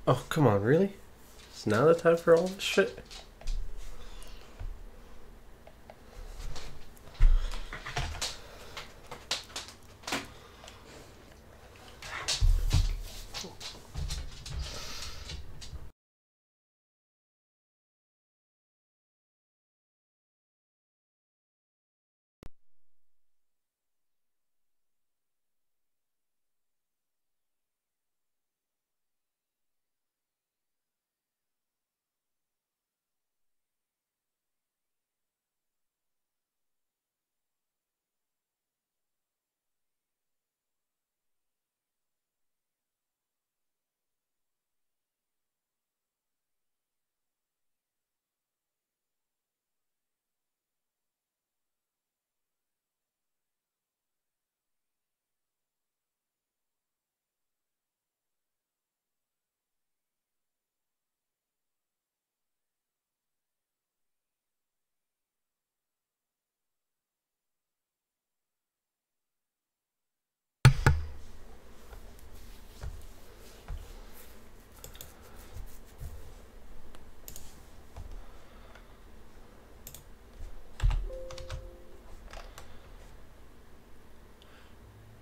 Oh, come on, really? Is now the time for all this shit?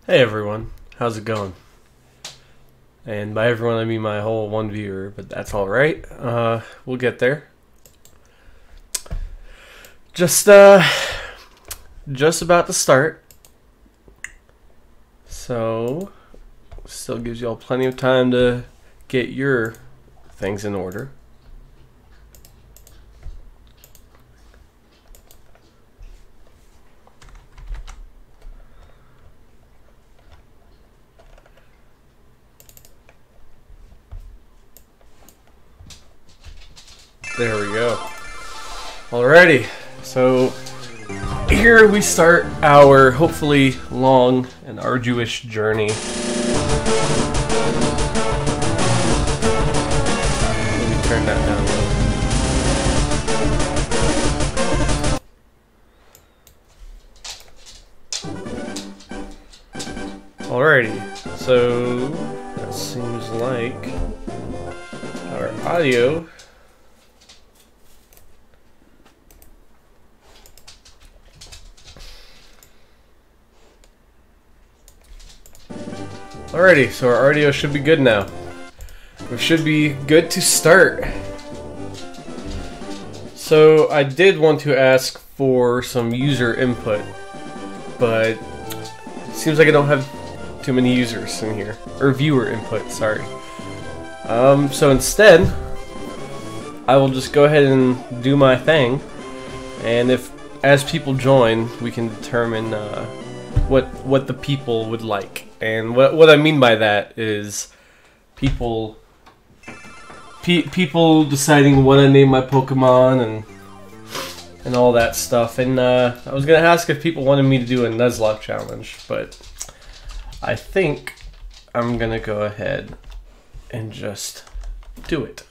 Hey everyone, how's it going? And by everyone I mean my whole one viewer, but that's alright. We'll get there. Just about to start. So, still gives y'all plenty of time to get your things in order. There we go. Alrighty, so here we start our hopefully long and arduous journey. Let me turn that down a little. Alrighty, so that seems like our audio Alrighty, so our audio should be good now. We should be good to start. So I did want to ask for some user input, but it seems like I don't have too many users in here. Or viewer input, sorry. So instead, I will just go ahead and do my thing, and as people join, we can determine what the people would like. And what I mean by that is people deciding what I name my Pokemon and all that stuff. And I was gonna ask if people wanted me to do a Nuzlocke challenge, but I think I'm gonna go ahead and just do it.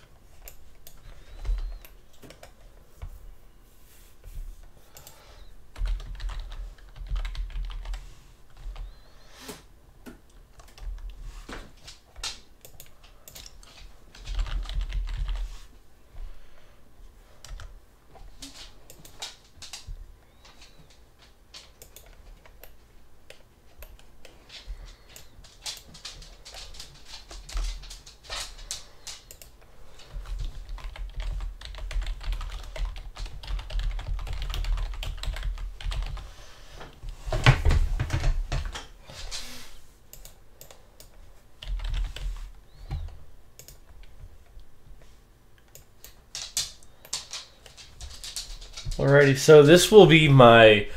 Alrighty, so this will be my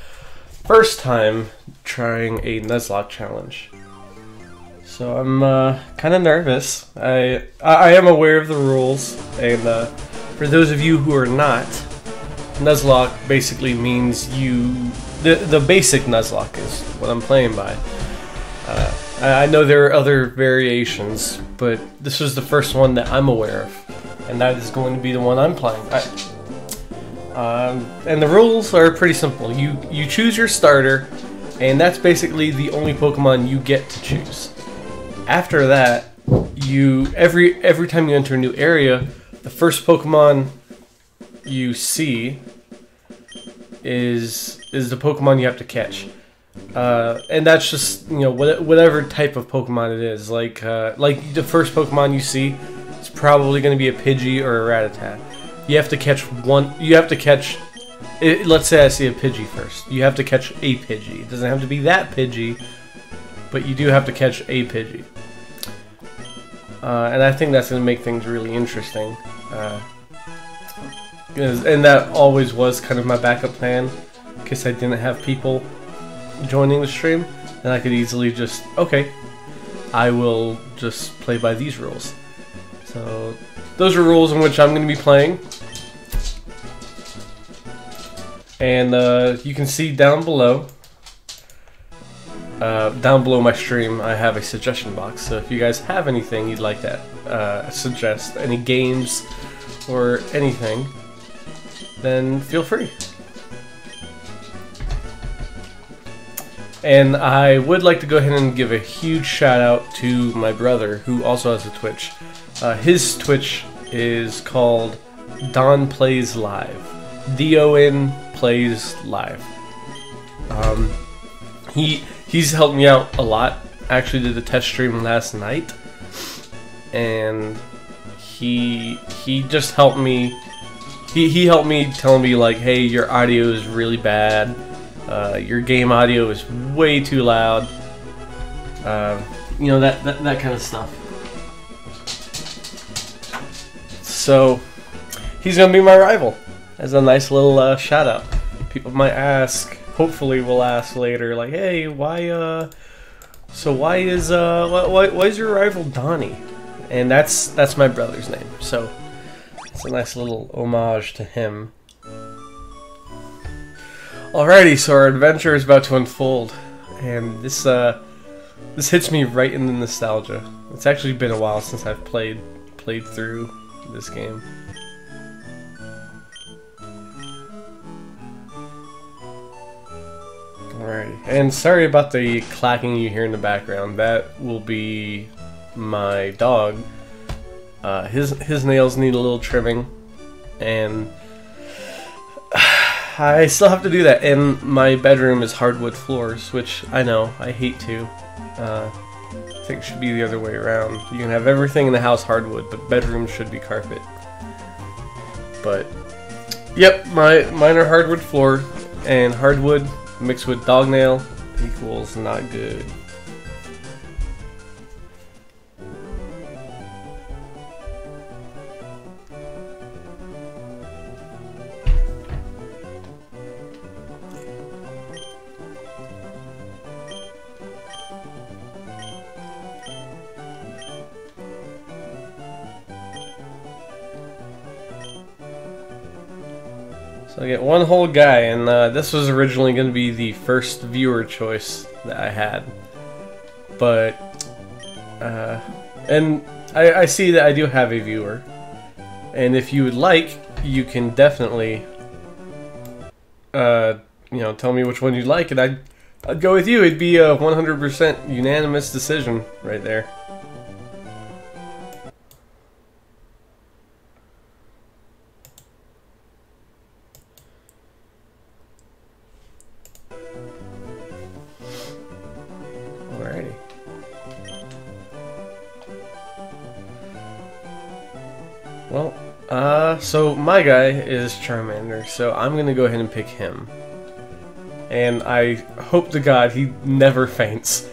first time trying a Nuzlocke challenge. So I'm kind of nervous. I am aware of the rules, and for those of you who are not, Nuzlocke basically means the basic Nuzlocke is what I'm playing by. I know there are other variations, but this was the first one that I'm aware of, and that is going to be the one I'm playing. And the rules are pretty simple. You choose your starter, and that's basically the only Pokemon you get to choose. After that, every time you enter a new area, the first Pokemon you see is the Pokemon you have to catch. And that's just, you know, whatever type of Pokemon it is. Like the first Pokemon you see, it's probably going to be a Pidgey or a Rattata. You have to catch one. You have to catch. Let's say I see a Pidgey first. You have to catch a Pidgey. It doesn't have to be that Pidgey, but you do have to catch a Pidgey. And I think that's going to make things really interesting. And that always was kind of my backup plan, in case I didn't have people joining the stream. Then I could easily just, okay, I will just play by these rules. So those are rules in which I'm going to be playing. And you can see down below my stream, I have a suggestion box. So if you guys have anything you'd like to suggest, any games or anything, then feel free. And I would like to go ahead and give a huge shout out to my brother, who also has a Twitch. His Twitch is called Don Plays Live. D-O-N Plays Live. He's helped me out a lot. I actually did a test stream last night, and he just helped me. He helped me, telling me like, hey, your audio is really bad. Your game audio is way too loud. You know, that kind of stuff. So he's gonna be my rival. As a nice little shout out. People might ask, hopefully will ask later, like, hey, why is your rival Donnie? And that's my brother's name. So it's a nice little homage to him. Alrighty, so our adventure is about to unfold, and this hits me right in the nostalgia. It's actually been a while since I've played through this game. Alrighty, and sorry about the clacking you hear in the background. That will be my dog. His nails need a little trimming, and I still have to do that. And my bedroom is hardwood floors, which I know I hate to. I think it should be the other way around. You can have everything in the house hardwood, but bedrooms should be carpet. But yep, mine are hardwood floor, and hardwood mixed with dog nail equals not good. So I get one whole guy, and this was originally going to be the first viewer choice that I had. But, and I see that I do have a viewer. And if you would like, you can definitely, you know, tell me which one you'd like, and I'd go with you. It'd be a 100% unanimous decision right there. Well, so my guy is Charmander, so I'm gonna go ahead and pick him. And I hope to God he never faints.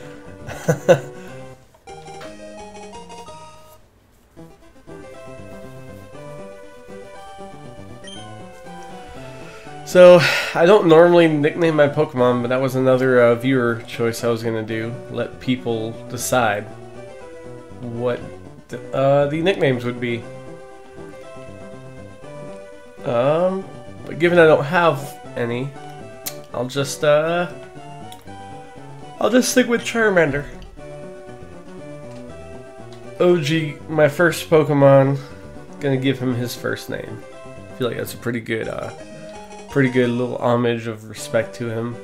So, I don't normally nickname my Pokemon, but that was another viewer choice I was gonna do. Let people decide what the nicknames would be. But given I don't have any, I'll just stick with Charmander. OG, my first Pokemon, gonna give him his first name. I feel like that's a pretty good little homage of respect to him.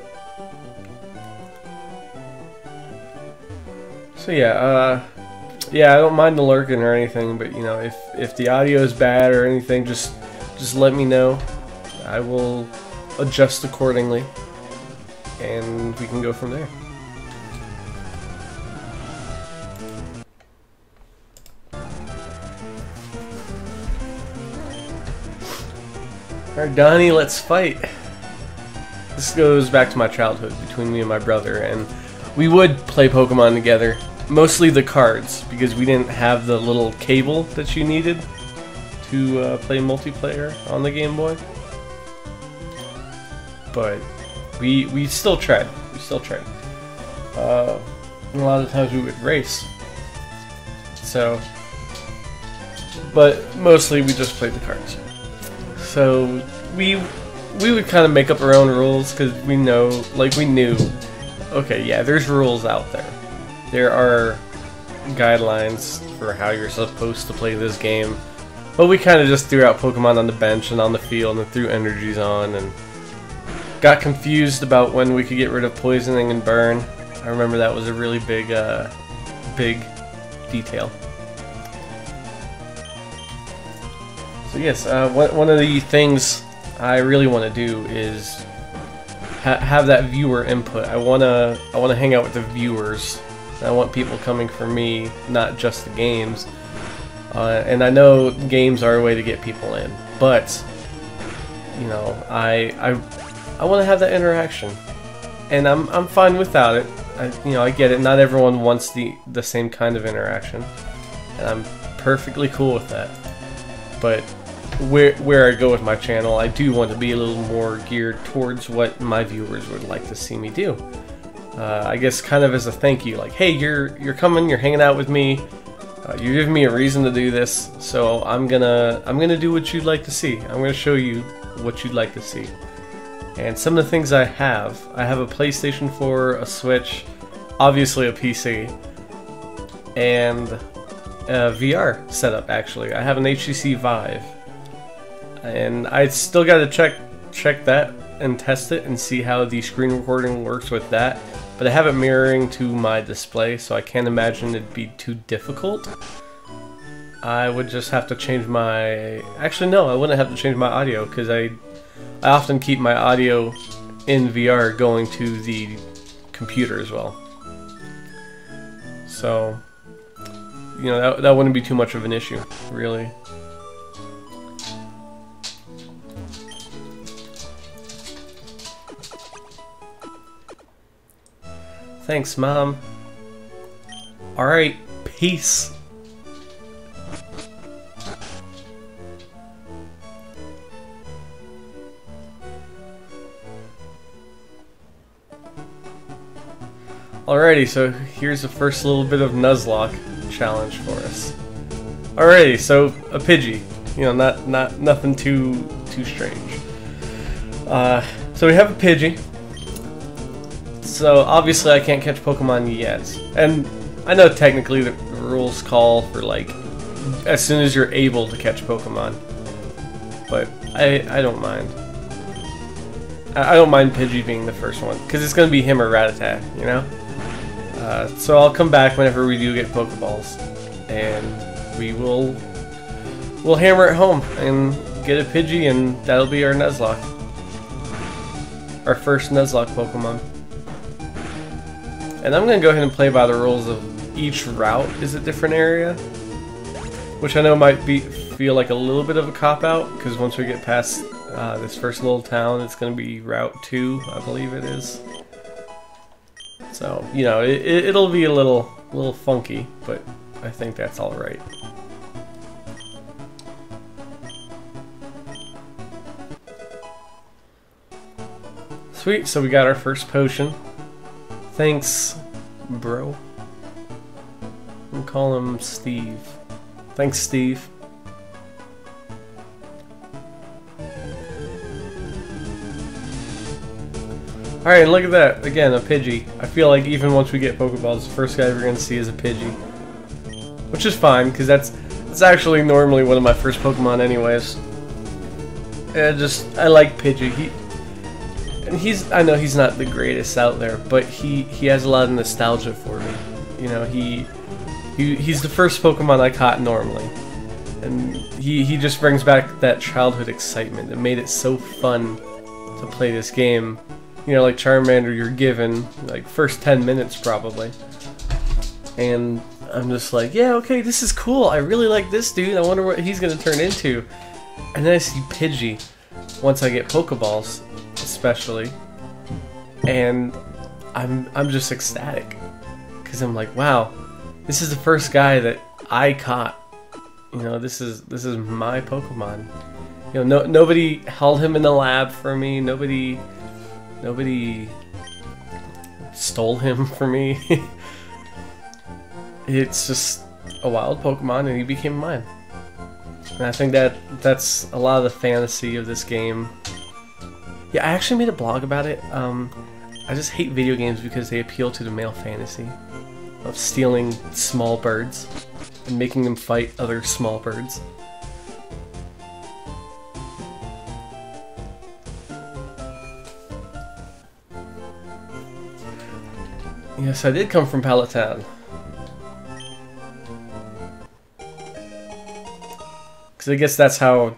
So yeah, yeah, I don't mind the lurking or anything, but you know, if the audio is bad or anything, just let me know. I will adjust accordingly, and we can go from there. Alright, Donnie, let's fight. This goes back to my childhood between me and my brother, and we would play Pokemon together. Mostly the cards, because we didn't have the little cable that you needed to play multiplayer on the Game Boy. But we still tried. We still tried. A lot of times we would race. So, but mostly we just played the cards. So we would kind of make up our own rules because we know, like we knew, okay, yeah, there's rules out there. There are guidelines for how you're supposed to play this game, but we kind of just threw out Pokemon on the bench and on the field and threw energies on and got confused about when we could get rid of poisoning and burn. I remember that was a really big detail. So yes, one of the things I really want to do is have that viewer input. I wanna hang out with the viewers. I want people coming for me, not just the games. And I know games are a way to get people in, but you know, I want to have that interaction, and I'm fine without it. I get it. Not everyone wants the same kind of interaction, and I'm perfectly cool with that. But where I go with my channel, I do want to be a little more geared towards what my viewers would like to see me do. I guess kind of as a thank you, like, hey, you're coming, you're hanging out with me, you're giving me a reason to do this, so I'm gonna do what you'd like to see. I'm gonna show you what you'd like to see. And some of the things I have a PlayStation 4, a Switch, obviously a PC, and a VR setup. Actually, I have an HTC Vive, and I still got to check that and test it and see how the screen recording works with that. But I have it mirroring to my display, so I can't imagine it'd be too difficult. I would just have to change my... Actually, no, I wouldn't have to change my audio, because I often keep my audio in VR going to the computer as well. So, you know, that wouldn't be too much of an issue, really. Thanks, Mom. Alright, peace. Alrighty, so here's the first little bit of Nuzlocke challenge for us. Alrighty, so a Pidgey. You know, nothing too strange. So we have a Pidgey. So obviously I can't catch Pokemon yet, and I know technically the rules call for like as soon as you're able to catch Pokemon, but I don't mind. I don't mind Pidgey being the first one because it's gonna be him or Rattata, you know. So I'll come back whenever we do get Pokeballs, and we'll hammer it home and get a Pidgey, and that'll be our Nuzlocke, our first Nuzlocke Pokemon. And I'm going to go ahead and play by the rules of each route is a different area, which I know might feel like a little bit of a cop-out, because once we get past this first little town, it's going to be Route 2, I believe it is. So, you know, it'll be a little funky, but I think that's alright. Sweet, so we got our first potion. Thanks, bro. We'll call him Steve. Thanks, Steve. Alright, look at that. Again, a Pidgey. I feel like even once we get Pokeballs, the first guy we're going to see is a Pidgey. Which is fine, because that's actually normally one of my first Pokemon anyways. And I like Pidgey. I know he's not the greatest out there, but he has a lot of nostalgia for me. You know, he He's the first Pokemon I caught normally. And he just brings back that childhood excitement. It made it so fun to play this game. You know, like Charmander, you're given like first 10 minutes probably. And I'm just like, yeah, okay, this is cool. I really like this dude. I wonder what he's gonna turn into. And then I see Pidgey once I get Pokeballs, especially. And I'm just ecstatic. Because I'm like, wow, this is the first guy that I caught. You know, this is my Pokemon. You know, nobody held him in the lab for me. Nobody stole him from me. It's just a wild Pokemon, and he became mine. And I think that's a lot of the fantasy of this game. Yeah, I actually made a blog about it. I just hate video games because they appeal to the male fantasy of stealing small birds and making them fight other small birds. Yes, I did come from Pallet Town. Because I guess that's how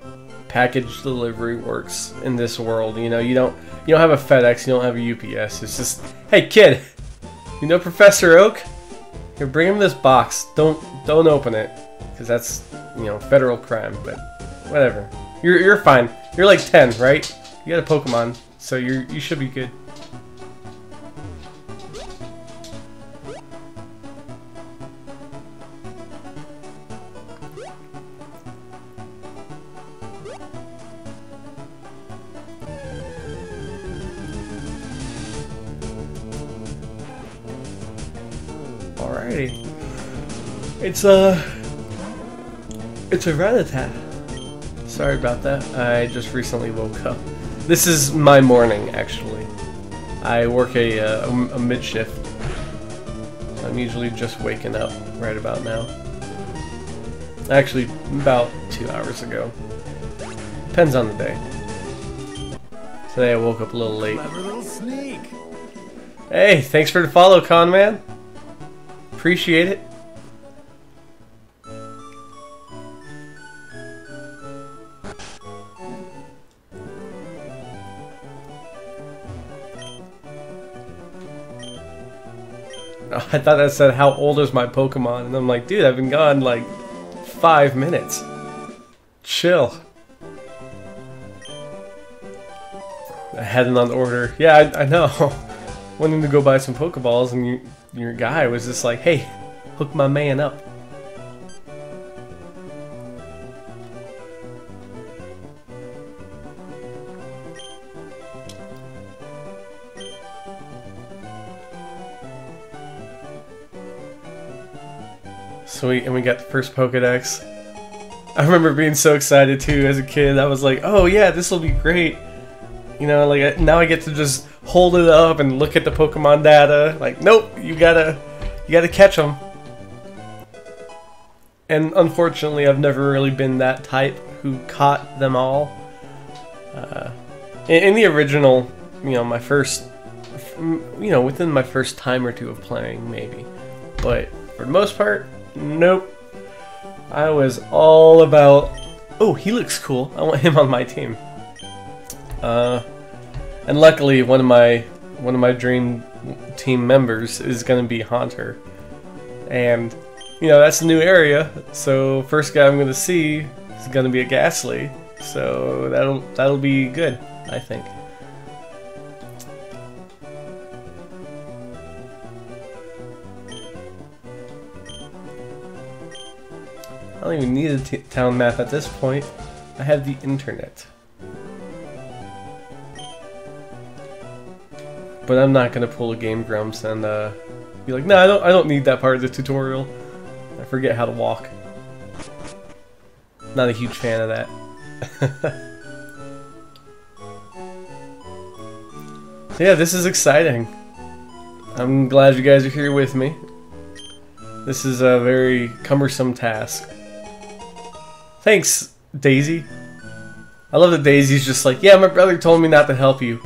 package delivery works in this world. You know, you don't have a FedEx, you don't have a UPS. It's just, hey kid, you know Professor Oak? Here, bring him this box. Don't open it, because that's, you know, federal crime. But whatever. You're fine. You're like 10, right? You got a Pokemon, so you should be good. Alrighty. It's a Rattata. Sorry about that. I just recently woke up. This is my morning, actually. I work a mid-shift. I'm usually just waking up right about now. Actually, about 2 hours ago. Depends on the day. Today I woke up a little late. Clever little sneak. Hey, thanks for the follow, Conman. Appreciate it. I thought that said, how old is my Pokemon? And I'm like, dude, I've been gone like 5 minutes. Chill. I had it on order. Yeah, I know. Wanting to go buy some Pokeballs, and your guy was just like, hey, hook my man up. Sweet, and we got the first Pokedex. I remember being so excited too as a kid. I was like, oh yeah, this will be great. You know, like now I get to just hold it up and look at the Pokemon data. Like, nope, you gotta catch them. And unfortunately, I've never really been that type who caught them all. In the original, you know, within my first time or two of playing, maybe. But for the most part, nope. I was all about, oh, he looks cool. I want him on my team. And luckily, one of my dream team members is gonna be Haunter, and you know that's a new area. So first guy I'm gonna see is gonna be a Ghastly. So that'll be good, I think. I don't even need a town map at this point. I have the internet. But I'm not gonna pull a Game Grumps and be like, no, I don't need that part of the tutorial. I forget how to walk. Not a huge fan of that. So yeah, this is exciting. I'm glad you guys are here with me. This is a very cumbersome task. Thanks, Daisy. I love that Daisy's just like, yeah, my brother told me not to help you.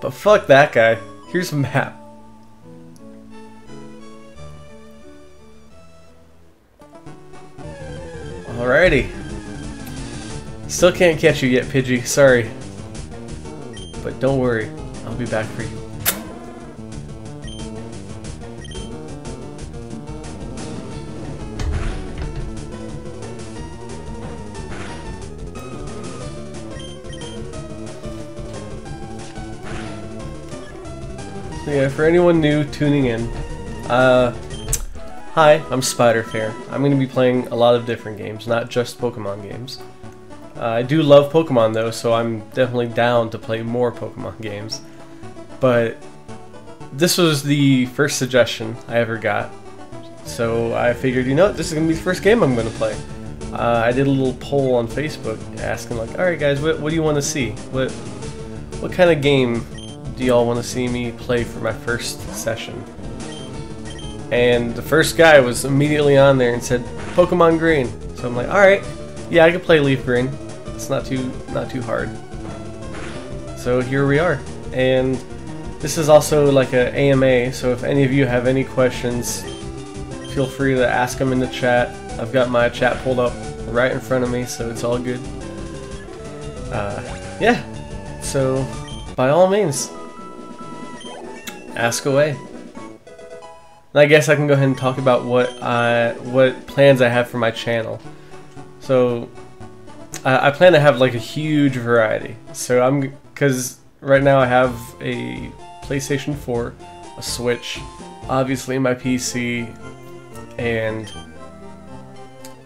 But fuck that guy. Here's a map. Alrighty. Still can't catch you yet, Pidgey. Sorry. But don't worry. I'll be back for you. So yeah, for anyone new tuning in, hi, I'm SpiderFair. I'm going to be playing a lot of different games, not just Pokemon games. I do love Pokemon though, so I'm definitely down to play more Pokemon games. But this was the first suggestion I ever got, so I figured, you know what, this is going to be the first game I'm going to play. I did a little poll on Facebook asking like, alright guys, what do you want to see? What kind of game do y'all want to see me play for my first session? And the first guy was immediately on there and said Pokemon Green. So I'm like, alright, yeah, I can play Leafgreen. It's not too hard. So here we are. And this is also like a AMA, so if any of you have any questions, feel free to ask them in the chat. I've got my chat pulled up right in front of me, so it's all good. Yeah, so by all means, ask away. And I guess I can go ahead and talk about what plans I have for my channel. So I plan to have like a huge variety. So because right now I have a PlayStation 4, a Switch, obviously my PC, and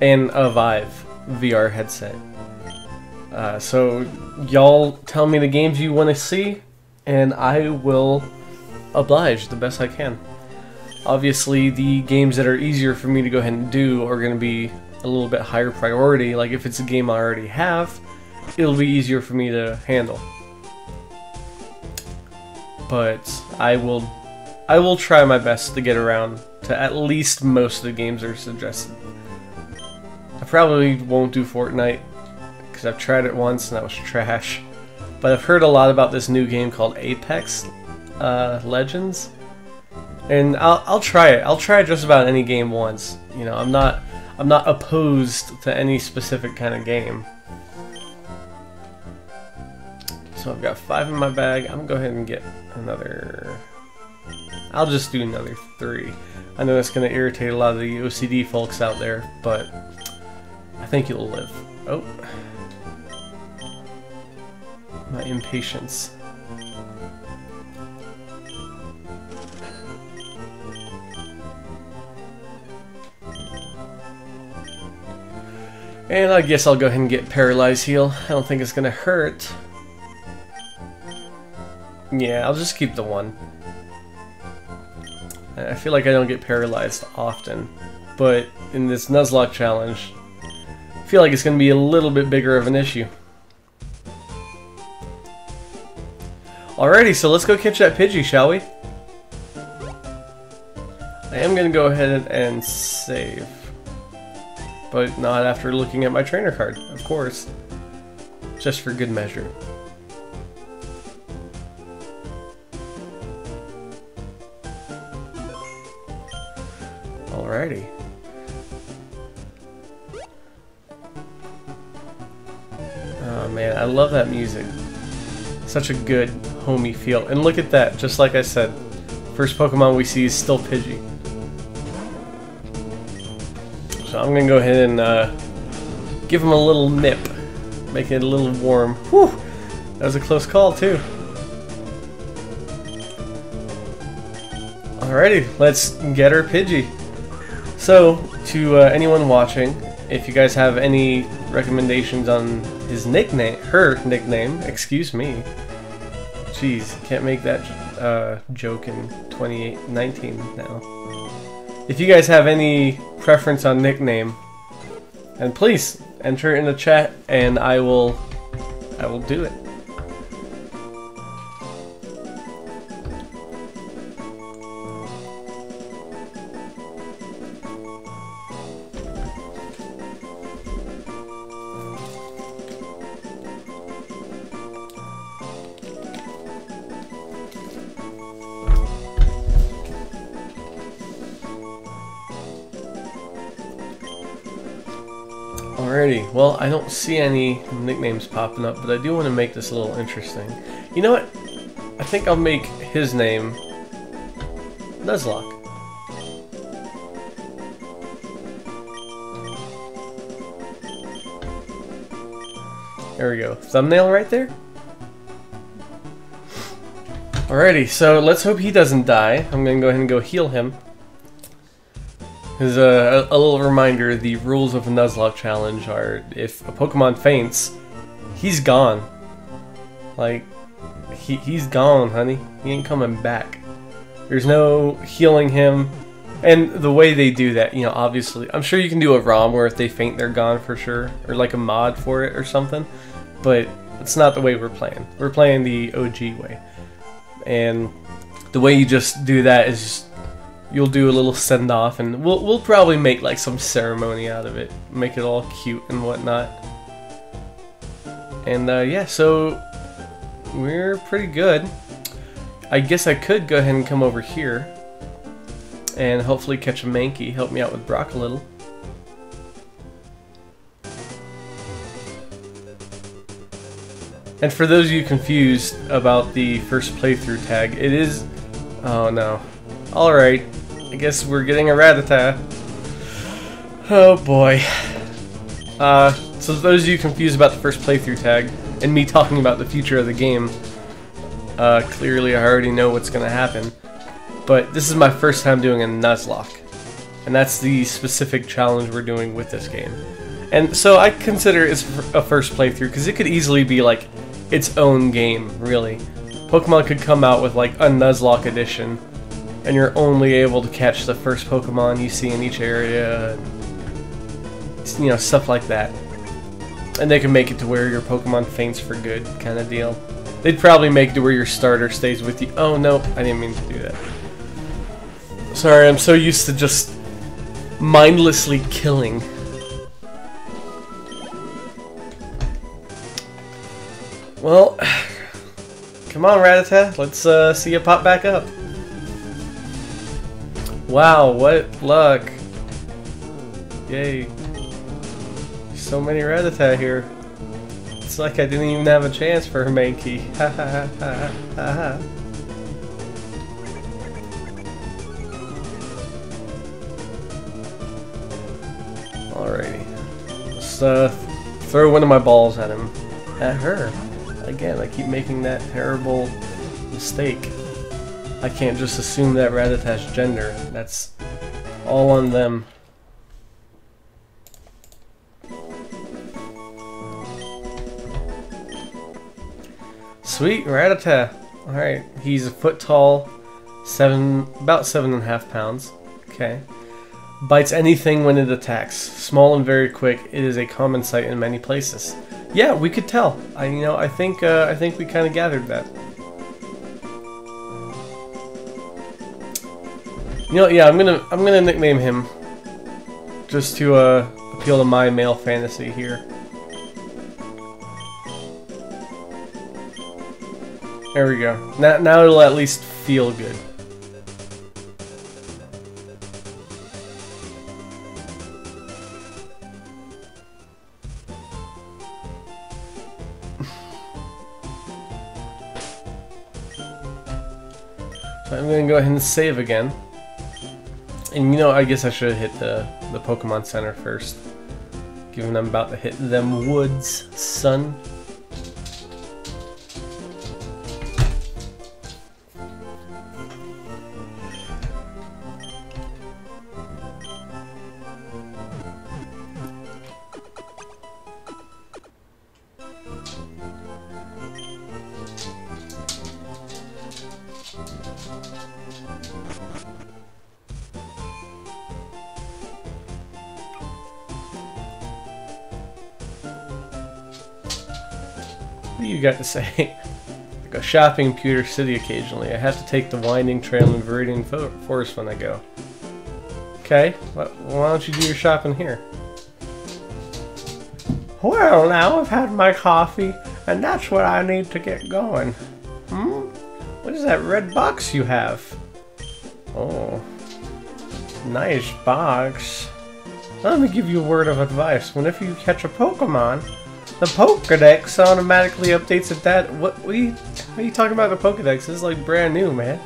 a Vive VR headset. So y'all tell me the games you want to see, and I will oblige the best I can. Obviously, the games that are easier for me to go ahead and do are going to be a little bit higher priority. Like if it's a game I already have, it'll be easier for me to handle. But I will try my best to get around to at least most of the games that are suggested. I probably won't do Fortnite because I've tried it once and that was trash. But I've heard a lot about this new game called Apex Legends. And I'll try it. I'll try just about any game once. You know, I'm not opposed to any specific kind of game. So I've got 5 in my bag. I'm gonna go ahead and get another. I'll just do another 3. I know that's gonna irritate a lot of the OCD folks out there, but I think you'll live. Oh, my impatience. And I guess I'll go ahead and get Paralyze Heal. I don't think it's gonna hurt. Yeah, I'll just keep the 1. I feel like I don't get paralyzed often, but in this Nuzlocke challenge, I feel like it's gonna be a little bit bigger of an issue. Alrighty, so let's go catch that Pidgey, shall we? I am gonna go ahead and save. But not after looking at my trainer card, of course. Just for good measure. Alrighty. Oh man, I love that music. Such a good, homey feel. And look at that, just like I said. First Pokemon we see is still Pidgey. So I'm gonna go ahead and give him a little nip, make it a little warm. Whew! That was a close call too. Alrighty, let's get her Pidgey. So, to anyone watching, if you guys have any recommendations on his nickname, her nickname, excuse me. Jeez, can't make that joke in 2019 now. If you guys have any preference on nickname, and please enter it in the chat, and I will do it. Alrighty, well, I don't see any nicknames popping up, but I do want to make this a little interesting. You know what? I think I'll make his name Nuzlocke. There we go. Thumbnail right there. Alrighty, so let's hope he doesn't die. I'm gonna go ahead and go heal him. As a little reminder, the rules of a Nuzlocke challenge are if a Pokemon faints, he's gone. Like, he's gone, honey. He ain't coming back. There's no healing him. And the way they do that, you know, obviously, I'm sure you can do a ROM where if they faint, they're gone for sure. Or like a mod for it or something. But it's not the way we're playing. We're playing the OG way. And the way you just do that is just, you'll do a little send-off, and we'll probably make like some ceremony out of it, make it all cute and whatnot. And yeah, so we're pretty good. I guess I could go ahead and come over here and hopefully catch a Mankey, help me out with Brock a little. And for those of you confused about the first playthrough tag, it is... Oh no. Alright, I guess we're getting a Rattata. Oh boy. So those of you confused about the first playthrough tag, and me talking about the future of the game, clearly I already know what's going to happen. But this is my first time doing a Nuzlocke. And that's the specific challenge we're doing with this game. And so I consider it's a first playthrough, because it could easily be like its own game, really. Pokemon could come out with like a Nuzlocke edition, and you're only able to catch the first Pokemon you see in each area, you know, stuff like that. And they can make it to where your Pokemon faints for good, kind of deal. They'd probably make it to where your starter stays with you. Oh no, I didn't mean to do that. Sorry, I'm so used to just mindlessly killing. Well, come on, Rattata. Let's see you pop back up. Wow, what luck. Yay. So many Rattata here. It's like I didn't even have a chance for a Mankey. Ha ha ha ha ha. Alrighty. Let's throw one of my balls at him. At her. Again, I keep making that terrible mistake. I can't just assume that Rattata's gender. That's all on them. Sweet, Rattata. Alright, he's a foot tall, about 7.5 pounds. Okay. Bites anything when it attacks. Small and very quick, it is a common sight in many places. Yeah, we could tell. I think we kind of gathered that. You know, yeah, I'm gonna nickname him just to appeal to my male fantasy here. There we go. Now it'll at least feel good. So I'm gonna go ahead and save again. And you know, I guess I should have hit the Pokemon Center first. Given I'm about to hit them woods, son. What do you got to say? I go shopping in Pewter City occasionally. I have to take the winding trail in Viridian Forest when I go. Okay, why don't you do your shopping here? Well, now I've had my coffee, and that's what I need to get going. What is that red box you have? Oh, nice box. Let me give you a word of advice. Whenever you catch a Pokemon, the Pokedex automatically updates at that. What are you talking about? The Pokedex? This is like brand new, man.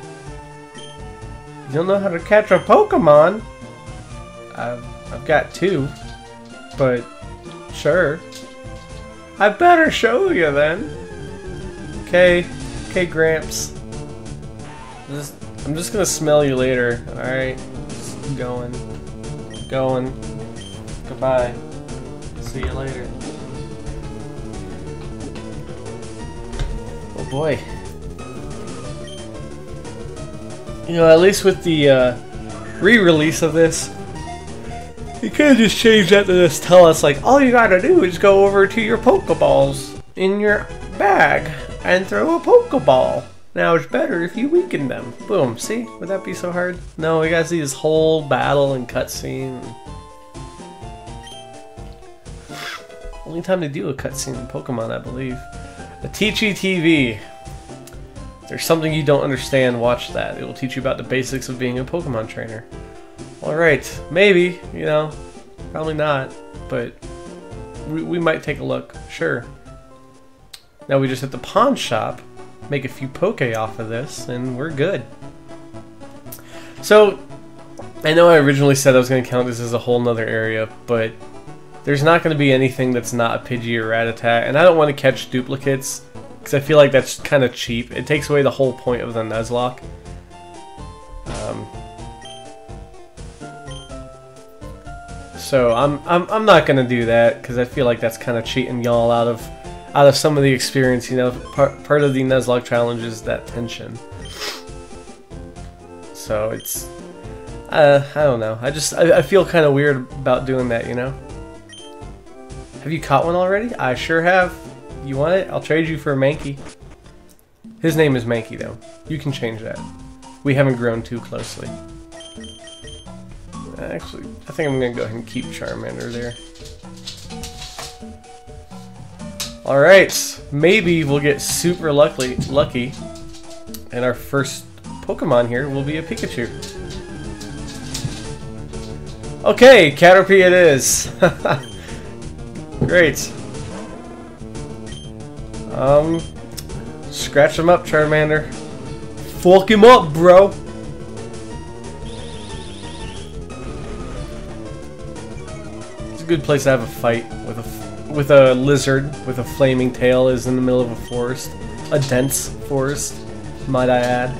You don't know how to catch a Pokemon? I've got 2, but sure. I better show you then. Okay, Gramps. I'm just gonna smell you later. All right, just going. Goodbye. See you later. Oh boy. You know, at least with the re-release of this, you could just change that to just tell us like, all you gotta do is go over to your Pokeballs in your bag and throw a Pokeball. Now it's better if you weaken them. Boom. See? Would that be so hard? No, we gotta see this whole battle and cutscene. Only time to do a cutscene in Pokemon, I believe. The Teachy TV. If there's something you don't understand, watch that. It will teach you about the basics of being a Pokemon trainer. Alright, maybe, you know, probably not, but we might take a look, sure. Now we just hit the pawn shop, make a few Poke off of this, and we're good. So, I know I originally said I was going to count this as a whole nother area, but there's not going to be anything that's not a Pidgey or Rattata, and I don't want to catch duplicates, because I feel like that's kind of cheap. It takes away the whole point of the Nuzlocke. So I'm not gonna do that because I feel like that's kind of cheating y'all out of some of the experience. You know, part of the Nuzlocke challenge is that tension. So it's I don't know. I feel kind of weird about doing that. You know. Have you caught one already? I sure have. You want it? I'll trade you for a Mankey. His name is Mankey though. You can change that. We haven't grown too closely. Actually, I think I'm going to go ahead and keep Charmander there. Alright, maybe we'll get super lucky, and our first Pokemon here will be a Pikachu. Okay, Caterpie it is! Great. Scratch him up, Charmander. Fuck him up, bro! Good place to have a fight with a lizard with a flaming tail is in the middle of a forest, a dense forest, might I add.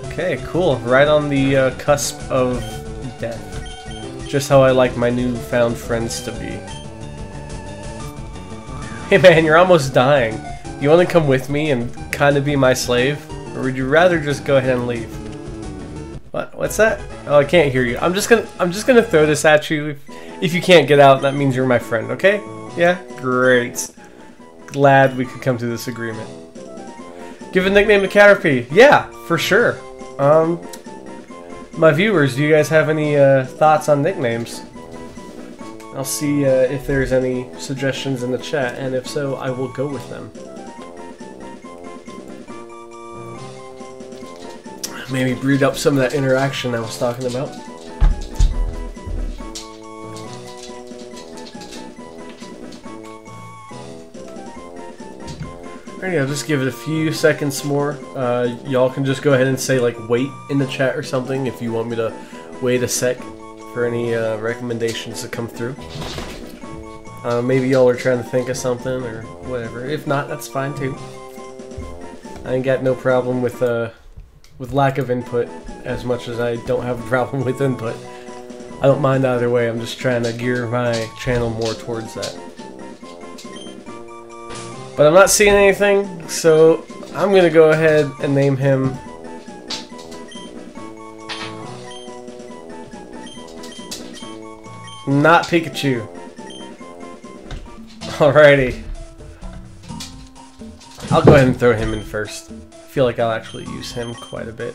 Okay, cool. Right on the cusp of death, just how I like my newfound friends to be. Hey man, you're almost dying. You want to come with me and kind of be my slave, or would you rather just go ahead and leave? What's that? Oh, I can't hear you. I'm just gonna throw this at you. If you can't get out, that means you're my friend, okay? Yeah? Great. Glad we could come to this agreement. Give a nickname to Caterpie. Yeah, for sure. My viewers, do you guys have any thoughts on nicknames? I'll see if there's any suggestions in the chat, and if so, I will go with them. Maybe breed up some of that interaction I was talking about. Alrighty, I'll just give it a few seconds more. Y'all can just go ahead and say like wait in the chat or something if you want me to wait a sec for any recommendations to come through. Maybe y'all are trying to think of something or whatever. If not, that's fine too. I ain't got no problem with lack of input as much as I don't have a problem with input. I don't mind either way. I'm just trying to gear my channel more towards that. But I'm not seeing anything, so I'm gonna go ahead and name him not Pikachu. Alrighty. I'll go ahead and throw him in first. I feel like I'll actually use him quite a bit.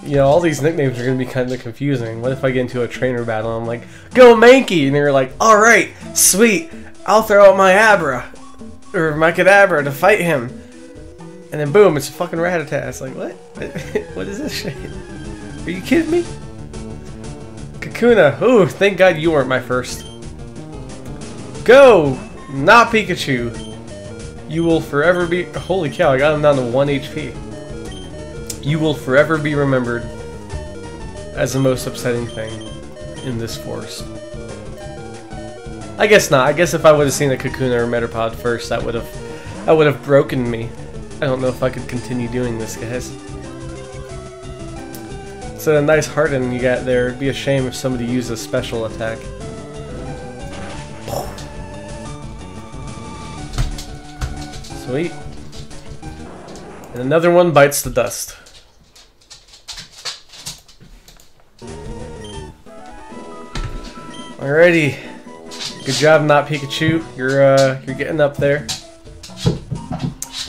You know, all these nicknames are going to be kind of confusing. What if I get into a trainer battle and I'm like, go Mankey! And they're like, alright, sweet, I'll throw out my Abra, or my Kadabra to fight him. And And then boom, it's a fucking Rattata. It's like, what? What is this shit? Are you kidding me? Kakuna. Ooh, thank God you weren't my first. Go! Not Pikachu. You will forever be... Holy cow, I got him down to 1 HP. You will forever be remembered as the most upsetting thing in this forest. I guess not. I guess if I would have seen a Kakuna or Metapod first, that would have broken me. I don't know if I could continue doing this, guys. It's a nice Harden you got there. It'd be a shame if somebody used a special attack. Sweet. And another one bites the dust. Alrighty. Good job, not Pikachu. You're getting up there.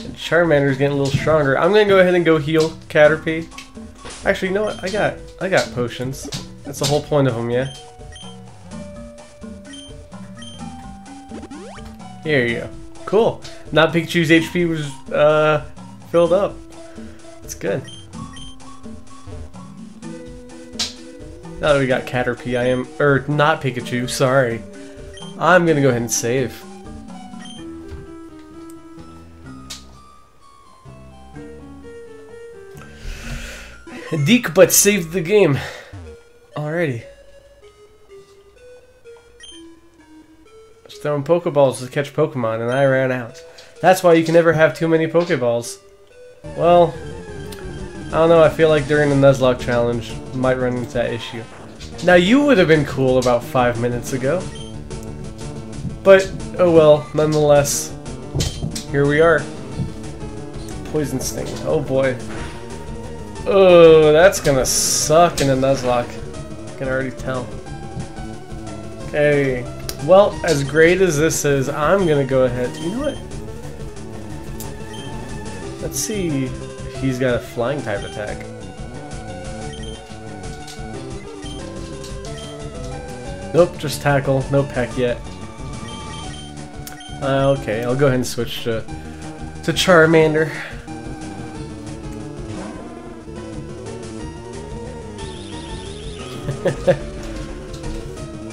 And Charmander's getting a little stronger. I'm gonna go ahead and go heal Caterpie. Actually, you know what? I got potions. That's the whole point of them, yeah. Here you go. Cool. Not Pikachu's HP was filled up. That's good. Now that we got Caterpie, not Pikachu, sorry. I'm gonna go ahead and save. Deke but saved the game. Alrighty. Just throwing Pokeballs to catch Pokemon and I ran out. That's why you can never have too many Pokeballs. Well, I don't know, I feel like during the Nuzlocke challenge, might run into that issue. Now you would have been cool about 5 minutes ago. But, oh well, nonetheless, here we are. Poison Sting, oh boy. Oh, that's gonna suck in a Nuzlocke. I can already tell. Okay, well, as great as this is, I'm gonna go ahead. You know what? Let's see if he's got a flying type attack. Nope, just tackle. No peck yet. Okay, I'll go ahead and switch to Charmander.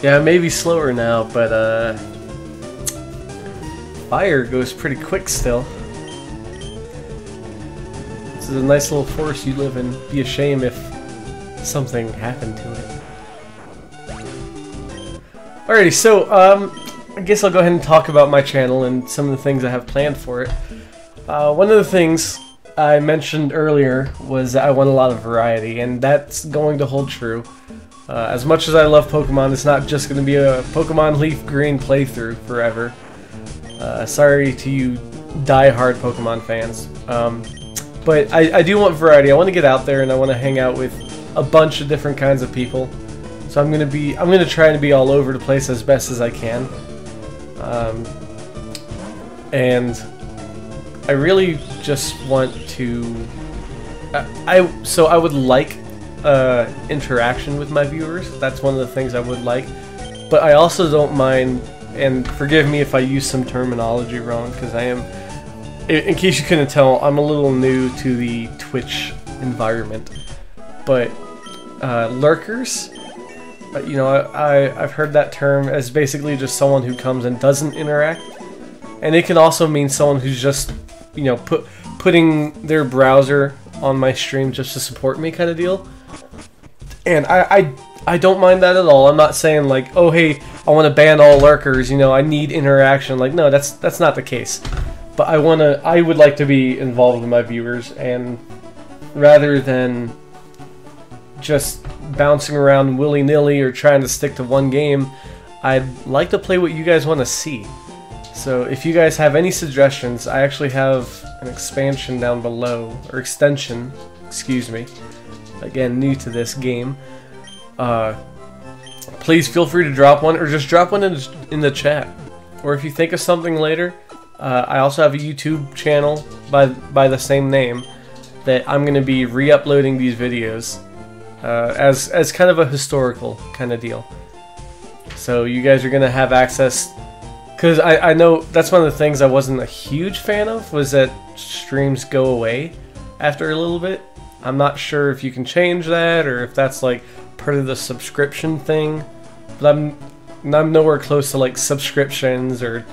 Yeah, maybe slower now, but fire goes pretty quick still. This is a nice little forest you live in. Be a shame if something happened to it. Alrighty, so I guess I'll go ahead and talk about my channel and some of the things I have planned for it. One of the things I mentioned earlier was that I want a lot of variety, and that's going to hold true. As much as I love Pokemon, it's not just going to be a Pokemon Leafgreen playthrough forever. Sorry to you die-hard Pokemon fans. But I do want variety. I want to get out there and I want to hang out with a bunch of different kinds of people. So I'm gonna try to be all over the place as best as I can. And I really just want to I would like interaction with my viewers. That's one of the things I would like. But I also don't mind, and forgive me if I use some terminology wrong, because I am, in case you couldn't tell, I'm a little new to the Twitch environment. But lurkers, you know, I've heard that term as basically just someone who comes and doesn't interact. And it can also mean someone who's just, you know, putting their browser on my stream just to support me kind of deal. And I don't mind that at all. I'm not saying like, oh hey, I want to ban all lurkers, you know, I need interaction. Like, no, that's not the case. But I would like to be involved with my viewers, and rather than just bouncing around willy-nilly or trying to stick to one game, I'd like to play what you guys want to see. So if you guys have any suggestions, I actually have an expansion down below, or extension, excuse me. Again, new to this game. Please feel free to drop one, or just drop one in the chat. Or if you think of something later, I also have a YouTube channel by the same name that I'm going to be re-uploading these videos as kind of a historical kind of deal. So you guys are going to have access, Because I know that's one of the things I wasn't a huge fan of, was that streams go away after a little bit. I'm not sure if you can change that or if that's like part of the subscription thing. But I'm nowhere close to like subscriptions or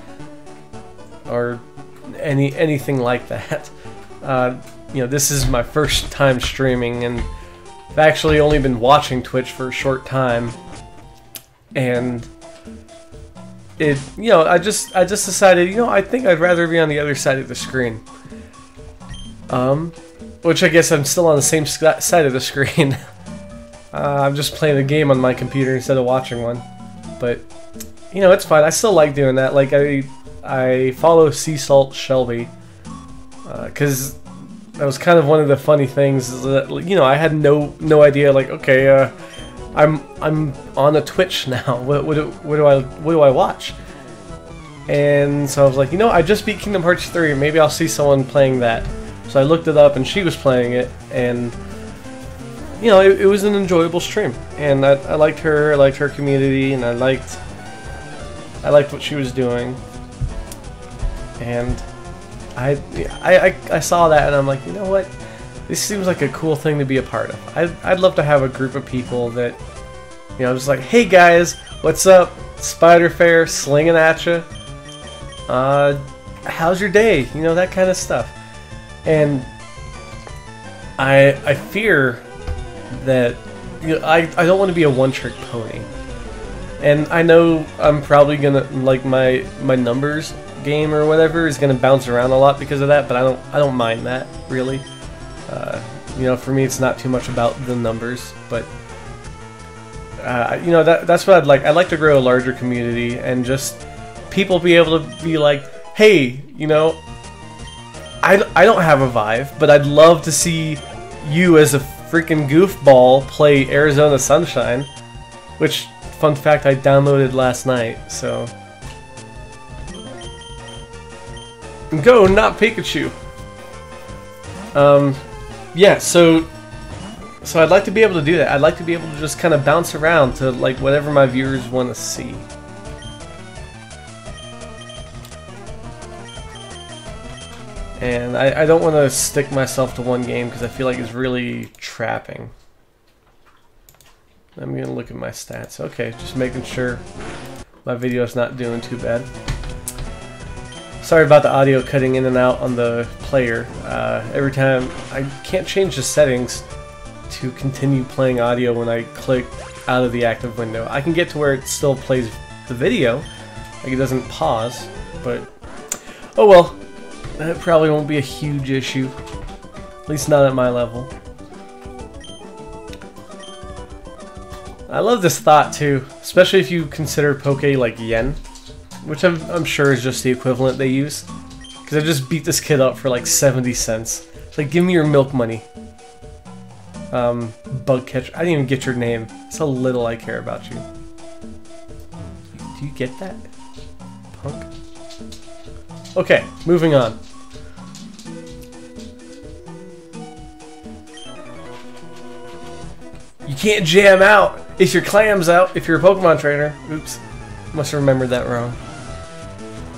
anything like that. You know, this is my first time streaming, and I've actually only been watching Twitch for a short time, and you know, I just decided, you know, I think I'd rather be on the other side of the screen. Which I guess I'm still on the same side of the screen. I'm just playing a game on my computer instead of watching one. But, you know, it's fine. I still like doing that. Like, I follow Sea Salt Shelby, because that was kind of one of the funny things, is that, you know, I had no idea, like, okay, I'm on a Twitch now. What do I watch? And so I was like, you know, I just beat Kingdom Hearts 3. Maybe I'll see someone playing that. So I looked it up, and she was playing it, and you know, it was an enjoyable stream. And I liked her. I liked her community, and I liked what she was doing. And I saw that, and I'm like, you know what? This seems like a cool thing to be a part of. I'd love to have a group of people that, you know, just like, hey guys, what's up? SpiderFair slinging at you. How's your day? You know, that kind of stuff. And I fear that, you know, I don't want to be a one-trick pony. And I know I'm probably gonna, like, my numbers game or whatever is gonna bounce around a lot because of that, but I don't mind that, really. You know, for me, it's not too much about the numbers, but you know, that's what I'd like. I'd like to grow a larger community and just people be able to be like, hey, you know, I don't have a Vive, but I'd love to see you as a freaking goofball play Arizona Sunshine, which, fun fact, I downloaded last night, so. Go, not Pikachu! Yeah, so I'd like to be able to do that. I'd like to be able to just kind of bounce around to, like, whatever my viewers want to see. And I don't want to stick myself to one game because I feel like it's really trapping. I'm going to look at my stats. Okay, just making sure my video's not doing too bad. Sorry about the audio cutting in and out on the player. Every time, I can't change the settings to continue playing audio when I click out of the active window. I can get to where it still plays the video, like it doesn't pause, but oh well. That probably won't be a huge issue. At least not at my level. I love this thought too, especially if you consider Poke like yen, which I'm sure is just the equivalent they use. Because I just beat this kid up for like 70 cents. It's like, give me your milk money. Bug catcher. I didn't even get your name. That's how little I care about you. Do you get that? Punk? Okay, moving on. You can't jam out if your clam's out, if you're a Pokemon trainer. Oops. Must have remembered that wrong.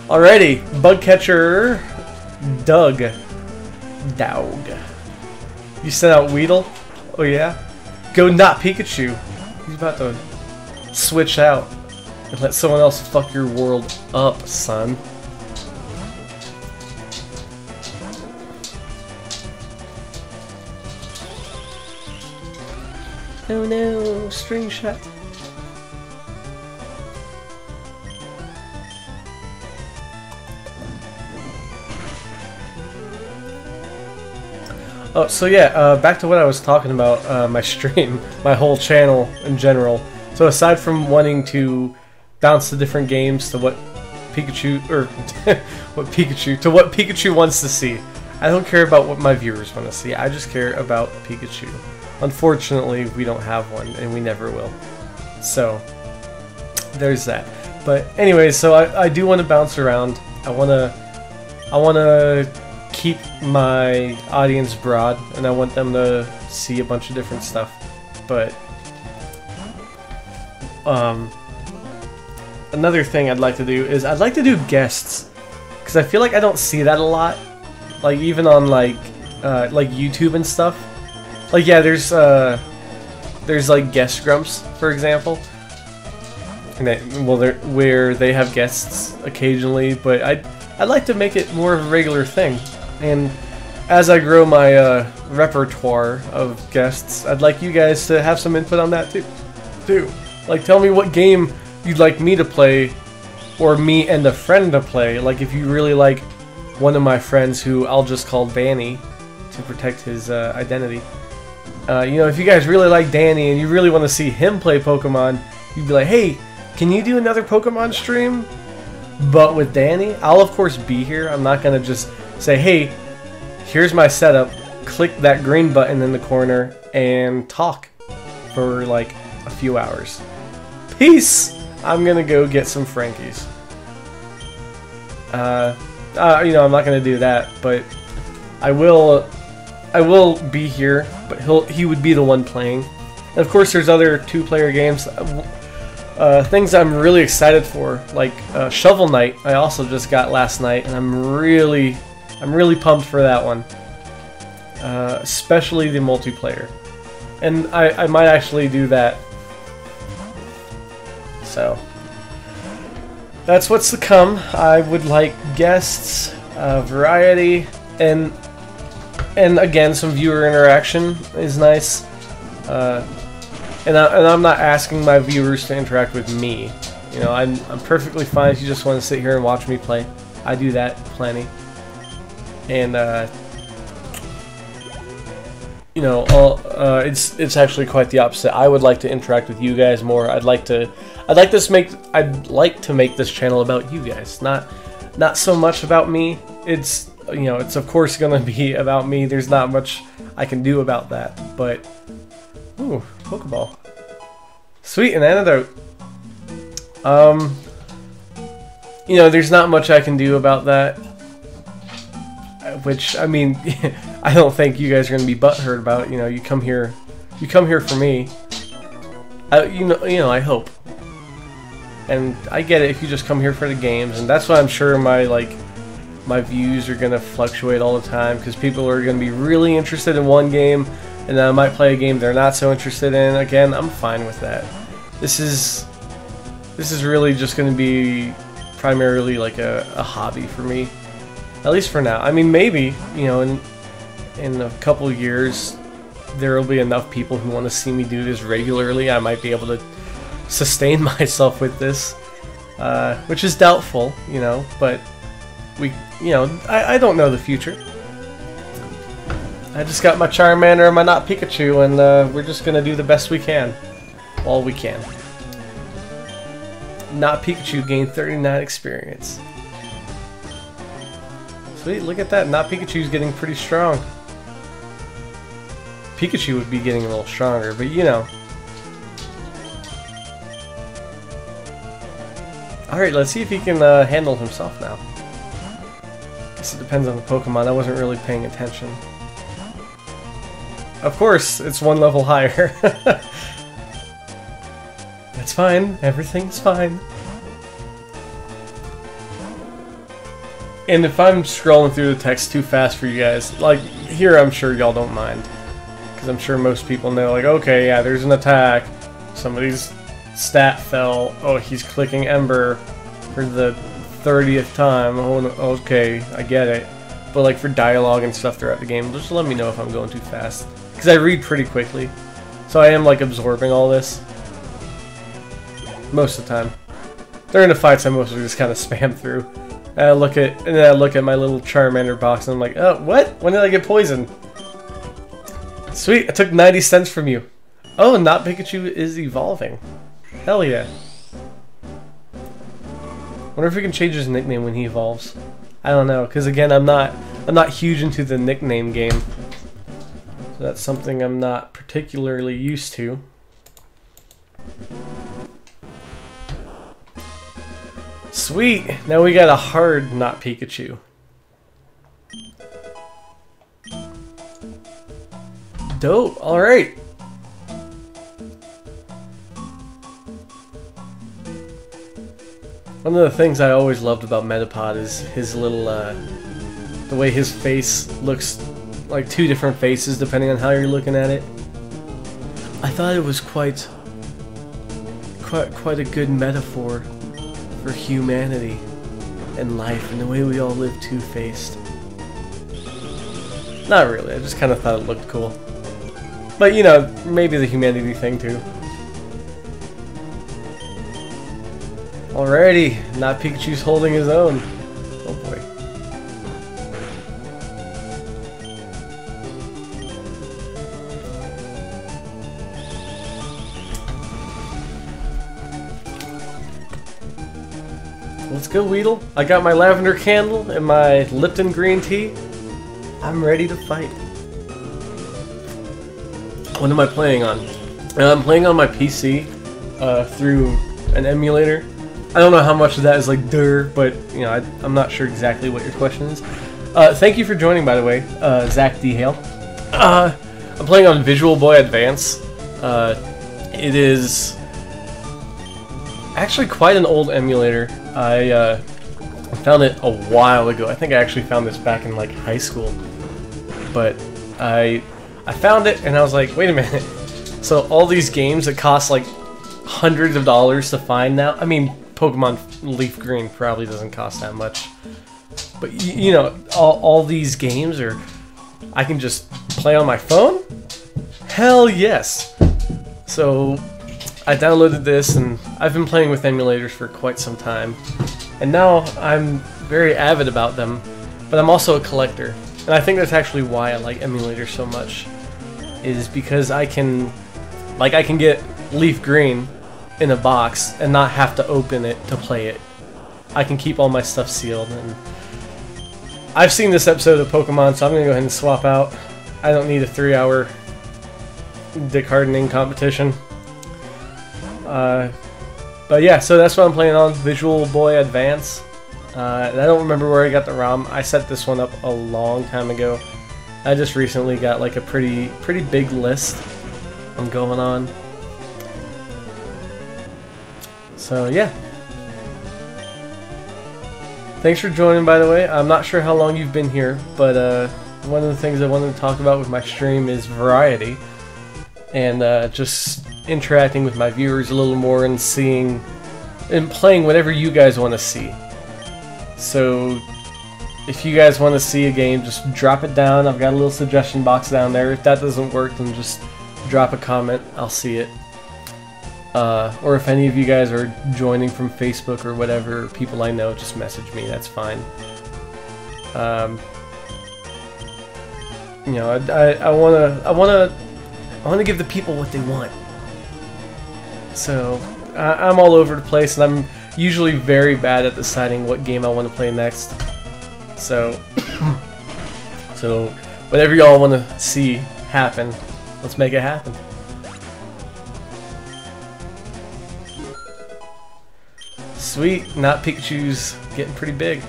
Alrighty, bug catcher Doug. You sent out Weedle? Oh yeah? Go not Pikachu. He's about to switch out and let someone else fuck your world up, son. Oh no, string shot. Oh, so yeah, back to what I was talking about, my stream, my whole channel in general. So aside from wanting to bounce to different games to what Pikachu, or what Pikachu wants to see. I don't care about what my viewers want to see, I just care about Pikachu. Unfortunately, we don't have one, and we never will. So, there's that. But anyways, so I do want to bounce around. I wanna keep my audience broad, and I want them to see a bunch of different stuff. But another thing I'd like to do is I'd like to do guests, because I feel like I don't see that a lot, like even on like YouTube and stuff. Like yeah, there's like guest grumps, for example, and where they have guests occasionally, but I'd like to make it more of a regular thing. And as I grow my repertoire of guests, I'd like you guys to have some input on that too. Like, tell me what game you'd like me to play, or me and a friend to play. Like, if you really like one of my friends, who I'll just call Danny to protect his identity. You know, if you guys really like Danny and you really want to see him play Pokemon, you'd be like, hey, can you do another Pokemon stream, but with Danny? I'll of course be here. I'm not gonna just say, hey, here's my setup, click that green button in the corner and talk for like a few hours. Peace! I'm gonna go get some Frankies. You know, I'm not gonna do that, but I will be here, but he would be the one playing. And of course there's other 2-player games. Things I'm really excited for, like Shovel Knight, I also just got last night, and I'm really pumped for that one. Especially the multiplayer. And I might actually do that. So that's what's to come. I would like guests, variety, and again, some viewer interaction is nice. And I'm not asking my viewers to interact with me. You know, I'm perfectly fine if you just want to sit here and watch me play. I do that plenty. And you know, it's actually quite the opposite. I would like to interact with you guys more. I'd like to make this channel about you guys, not so much about me. It's, you know, it's of course gonna be about me. There's not much I can do about that, but ooh, Pokeball. Sweet, an antidote. You know, there's not much I can do about that. Which, I mean, I don't think you guys are gonna be butthurt about it. You know, you come here for me. You know, I hope. And I get it if you just come here for the games, and that's why I'm sure my views are gonna fluctuate all the time, because people are gonna be really interested in one game, and then I might play a game they're not so interested in. Again, I'm fine with that. This is really just gonna be primarily like a hobby for me. At least for now. I mean, maybe, you know, in a couple of years, there will be enough people who want to see me do this regularly. I might be able to sustain myself with this, which is doubtful, you know. But I don't know the future. I just got my Charmander and my Not Pikachu, and we're just gonna do the best we can, all we can. Not Pikachu gained 39 experience. Sweet, look at that. Not Pikachu's getting pretty strong. Pikachu would be getting a little stronger, but you know. Alright, let's see if he can handle himself now. Guess it depends on the Pokemon. I wasn't really paying attention. Of course, it's one level higher. That's fine. Everything's fine. And if I'm scrolling through the text too fast for you guys, like, here I'm sure y'all don't mind. Because I'm sure most people know, like, okay, yeah, there's an attack. Somebody's stat fell. Oh, he's clicking Ember for the 30th time. Oh, no, okay, I get it. But, like, for dialogue and stuff throughout the game, just let me know if I'm going too fast. Because I read pretty quickly. So I am, like, absorbing all this. Most of the time. During the fights, I mostly just kind of spam through. And then I look at my little Charmander box and I'm like, oh, what? When did I get poisoned? Sweet, I took 90 cents from you. Oh, Not Pikachu is evolving. Hell yeah. Wonder if we can change his nickname when he evolves. I don't know, because again, I'm not huge into the nickname game. So that's something I'm not particularly used to. Sweet! Now we got a hard Not Pikachu. Dope, alright. One of the things I always loved about Metapod is his little, the way his face looks like two different faces depending on how you're looking at it. I thought it was quite a good metaphor for humanity and life and the way we all live two-faced. Not really, I just kind of thought it looked cool. But you know, maybe the humanity thing too. Alrighty, not Pikachu's holding his own. Oh boy. Let's go, Weedle. I got my lavender candle and my Lipton green tea. I'm ready to fight. What am I playing on? I'm playing on my PC through an emulator. I don't know how much of that is like but you know, I'm not sure exactly what your question is. Thank you for joining, by the way, Zach D. Hale. I'm playing on Visual Boy Advance. It is actually quite an old emulator. I found it a while ago. I think I actually found this back in like high school. But I found it and I was like, wait a minute. So all these games that cost like hundreds of dollars to find now. I mean, Pokemon Leafgreen probably doesn't cost that much. But you know, all these games are, I can just play on my phone? Hell yes! So I downloaded this and I've been playing with emulators for quite some time. And now I'm very avid about them, but I'm also a collector. And I think that's actually why I like emulators so much, is because I can get Leafgreen in a box and not have to open it to play it. I can keep all my stuff sealed. And I've seen this episode of Pokemon, so I'm gonna go ahead and swap out. I don't need a 3-hour dick hardening competition. But yeah, so that's what I'm playing on, Visual Boy Advance. And I don't remember where I got the ROM. I set this one up a long time ago. I just recently got like a pretty big list I'm going on. So yeah. Thanks for joining, by the way. I'm not sure how long you've been here, but one of the things I wanted to talk about with my stream is variety. And just interacting with my viewers a little more and seeing and playing whatever you guys want to see. So if you guys want to see a game, just drop it down. I've got a little suggestion box down there. If that doesn't work, then just drop a comment. I'll see it. Or if any of you guys are joining from Facebook or whatever, people I know, just message me. That's fine. You know, I wanna give the people what they want. So I'm all over the place, and I'm usually very bad at deciding what game I want to play next. So, whatever y'all want to see happen, let's make it happen. Sweet, not Pikachu's getting pretty big.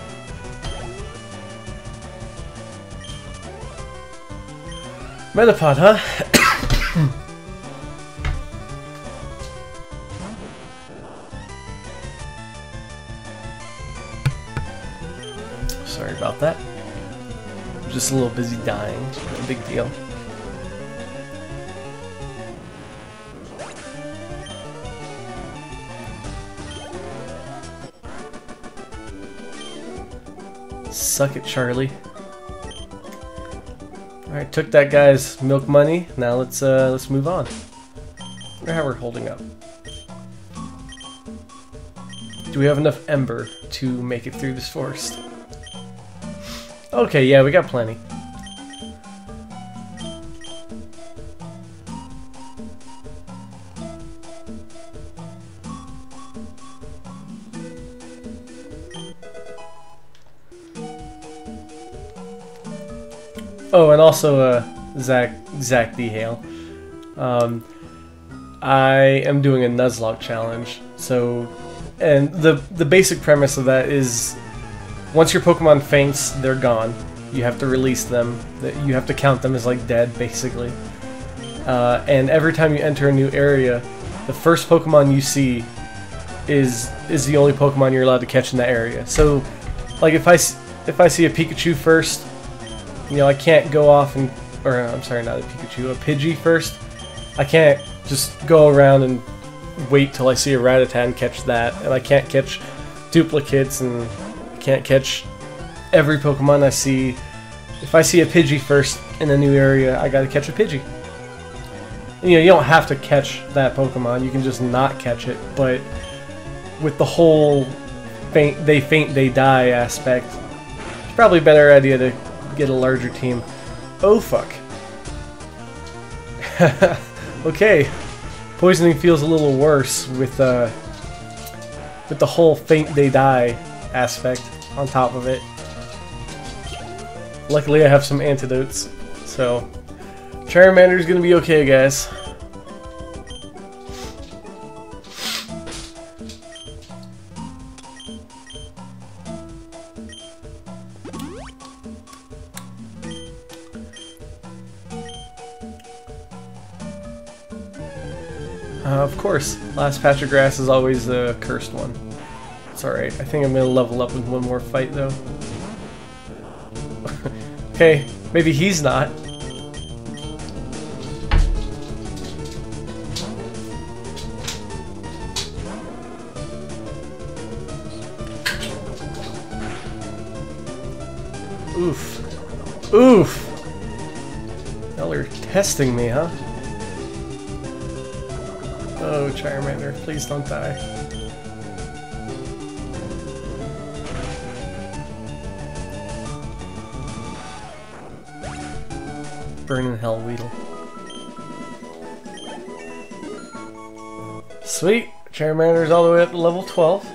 Metapod, huh? Sorry about that. I'm just a little busy dying. No big deal. Suck it, Charlie. Alright, took that guy's milk money. Now let's move on. I wonder how we're holding up. Do we have enough ember to make it through this forest? Okay, yeah, we got plenty. Oh, and also, Zach D. Hale. I am doing a Nuzlocke challenge. So, and the basic premise of that is, once your Pokemon faints, they're gone. You have to release them. You have to count them as like dead, basically. And every time you enter a new area, the first Pokemon you see is the only Pokemon you're allowed to catch in that area. So, like if I see a Pikachu first, you know, I can't go off and, or I'm sorry, not a Pikachu, a Pidgey first. I can't just go around and wait till I see a Rattata and catch that, and I can't catch duplicates, and I can't catch every Pokemon I see. If I see a Pidgey first in a new area, I gotta catch a Pidgey. And, you know, you don't have to catch that Pokemon, you can just not catch it, but with the whole faint, they die aspect, it's probably a better idea to get a larger team. Oh fuck. Okay, poisoning feels a little worse with the whole faint they die aspect on top of it. Luckily I have some antidotes, so Charmander's gonna be okay, guys. Of course, last patch of grass is always the cursed one. It's alright, I think I'm gonna level up with one more fight though. Okay, maybe he's not. Oof. Oof! Y'all are testing me, huh? Oh, Charmander, please don't die. Burning Hell Weedle. Sweet! Charmander's all the way up to level 12.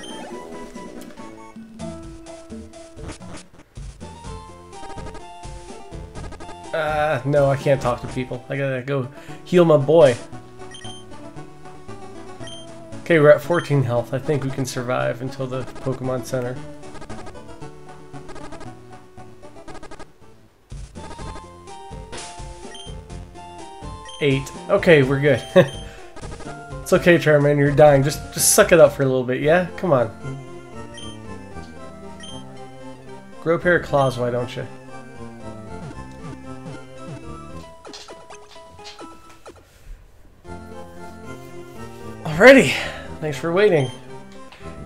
No, I can't talk to people. I gotta go heal my boy. Okay, we're at 14 health. I think we can survive until the Pokemon Center. Eight. Okay, we're good. It's okay, Charmander, you're dying. Just suck it up for a little bit, yeah? Come on. Grow a pair of claws, why don't you? Alrighty, thanks for waiting.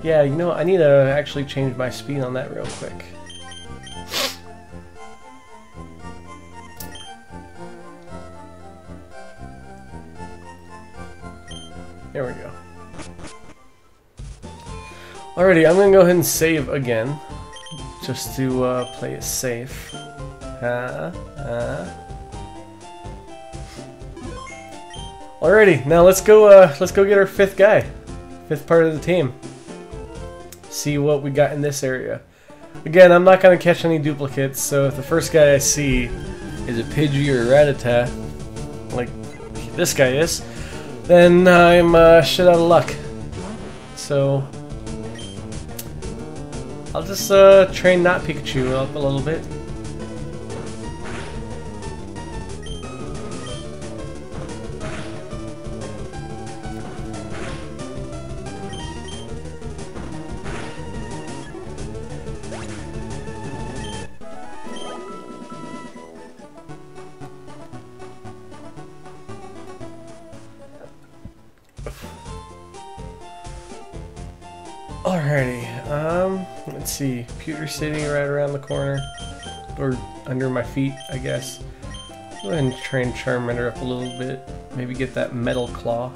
Yeah, you know, I need to actually change my speed on that real quick. There we go. Alrighty, I'm gonna go ahead and save again, just to play it safe. Alrighty, now let's go get our fifth guy. Fifth part of the team. See what we got in this area. Again, I'm not gonna catch any duplicates, so if the first guy I see is a Pidgey or a Rattata, like this guy is, then I'm shit out of luck. So I'll just train not Pikachu up a little bit. Alrighty, let's see, Pewter City right around the corner, or under my feet, I guess. Go ahead and train Charmander up a little bit, maybe get that Metal Claw.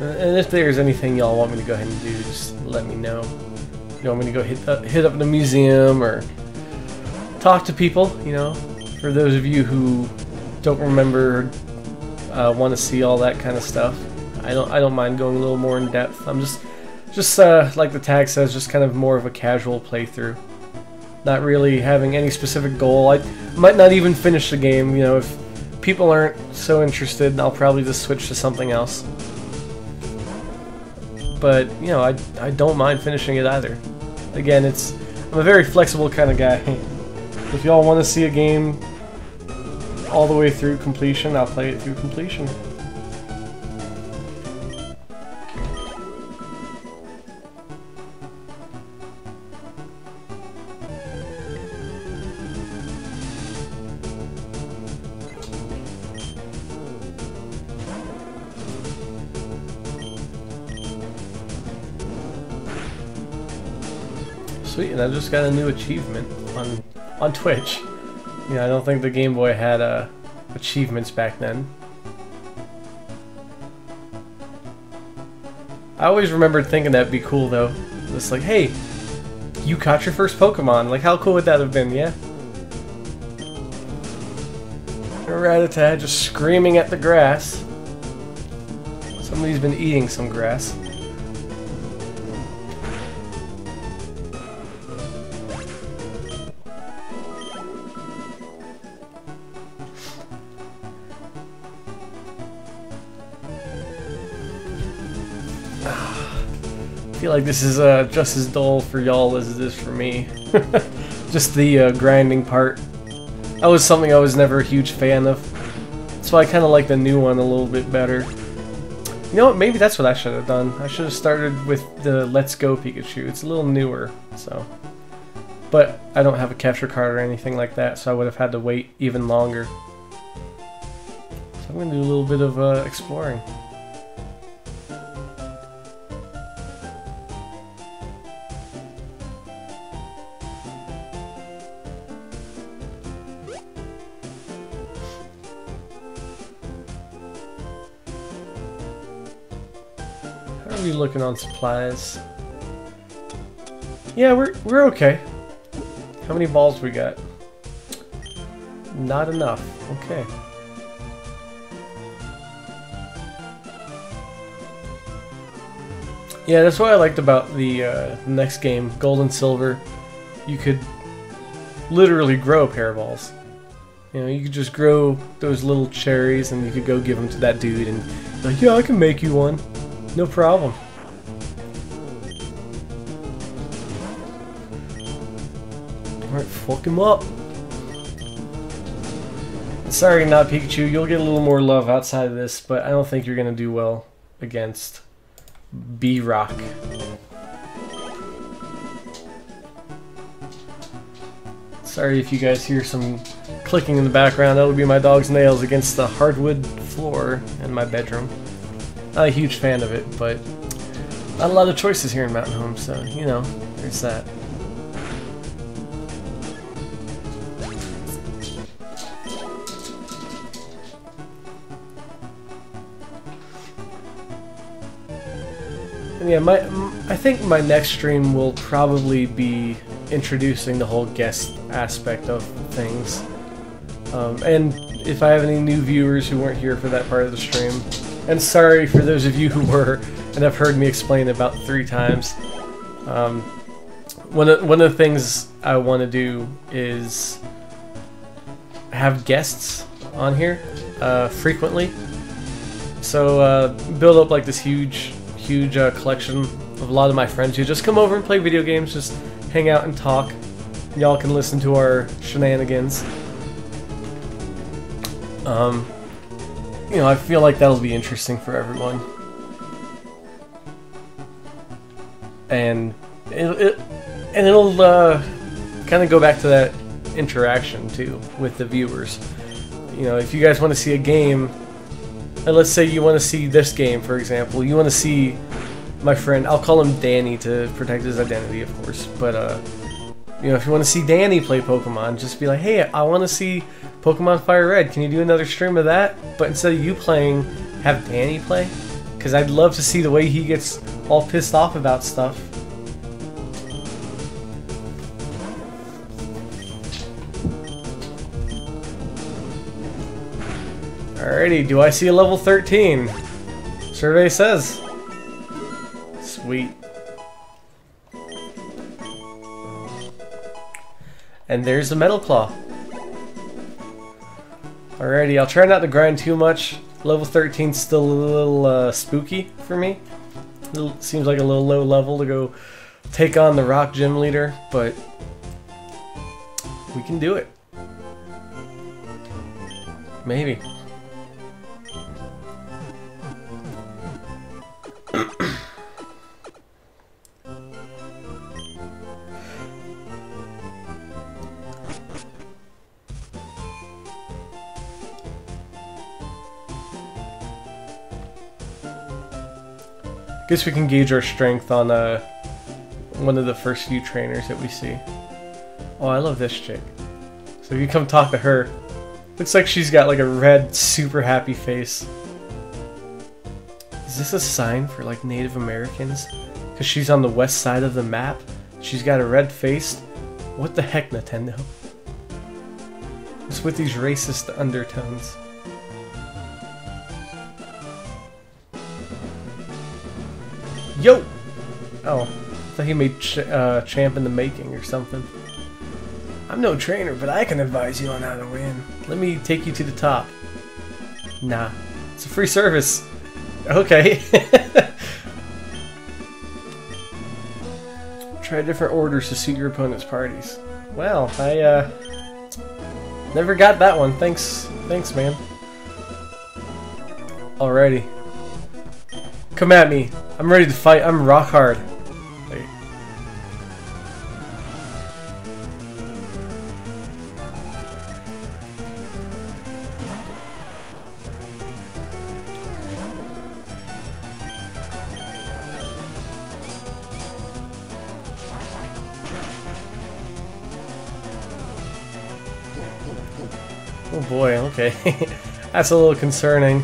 And if there's anything y'all want me to go ahead and do, just let me know. You want me to go hit up the museum, or talk to people, you know, for those of you who don't remember, want to see all that kind of stuff. I don't mind going a little more in depth. I'm just like the tag says, just kind of more of a casual playthrough. Not really having any specific goal. I might not even finish the game. You know, if people aren't so interested, I'll probably just switch to something else. But you know, I don't mind finishing it either. Again, I'm a very flexible kind of guy. If y'all want to see a game all the way through completion, I'll play it through completion. Sweet, and I just got a new achievement on Twitch. You know, I don't think the Game Boy had achievements back then. I always remembered thinking that'd be cool though. It's like, hey, you caught your first Pokemon. Like, how cool would that have been, yeah? Rattata just screaming at the grass. Somebody's been eating some grass. I feel like this is just as dull for y'all as it is for me. Just the grinding part. That was something I was never a huge fan of. So I kind of like the new one a little bit better. You know what, maybe that's what I should have done. I should have started with the Let's Go Pikachu. It's a little newer, so. But I don't have a capture card or anything like that, so I would have had to wait even longer. So I'm going to do a little bit of exploring. How are we looking on supplies? Yeah, we're okay. How many balls we got? Not enough. Okay. Yeah, that's what I liked about the next game, Gold and Silver. You could literally grow a pair of balls. You know, you could just grow those little cherries and you could go give them to that dude and be like, yeah, I can make you one. No problem. Alright, fuck him up. Sorry, not Pikachu. You'll get a little more love outside of this, but I don't think you're gonna do well against B-Rock. Sorry if you guys hear some clicking in the background. That'll be my dog's nails against the hardwood floor in my bedroom. Not a huge fan of it, but not a lot of choices here in Mountain Home, so, you know, there's that. And yeah, I think my next stream will probably be introducing the whole guest aspect of things. And if I have any new viewers who weren't here for that part of the stream, and sorry for those of you who were and have heard me explain it about 3 times. One of the things I want to do is have guests on here frequently. So build up like this huge collection of a lot of my friends who just come over and play video games, just hang out and talk. Y'all can listen to our shenanigans. You know, I feel like that'll be interesting for everyone. And it'll kind of go back to that interaction too with the viewers. You know, if you guys want to see a game, and let's say you want to see this game, for example, you want to see my friend, I'll call him Danny to protect his identity, of course, but you know, if you want to see Danny play Pokemon, just be like, hey, I want to see Pokemon Fire Red. Can you do another stream of that? But instead of you playing, have Danny play? Because I'd love to see the way he gets all pissed off about stuff. Alrighty, do I see a level 13? Survey says. Sweet. And there's the Metal Claw. Alrighty, I'll try not to grind too much. Level 13's still a little spooky for me. Seems like a little low level to go take on the Rock Gym Leader, but we can do it. Maybe. Guess we can gauge our strength on one of the first few trainers that we see. Oh, I love this chick. So you come talk to her. Looks like she's got like a red, super happy face. Is this a sign for like Native Americans? Because she's on the west side of the map. She's got a red face. What the heck, Nintendo? What's with these racist undertones? Yo! Oh, I thought he made champ in the making or something. I'm no trainer, but I can advise you on how to win. Let me take you to the top. Nah, it's a free service. Okay. Try different orders to suit your opponent's parties. Well, I never got that one. Thanks, man. Alrighty. Come at me. I'm ready to fight. I'm rock hard. Wait. Oh boy, okay. That's a little concerning.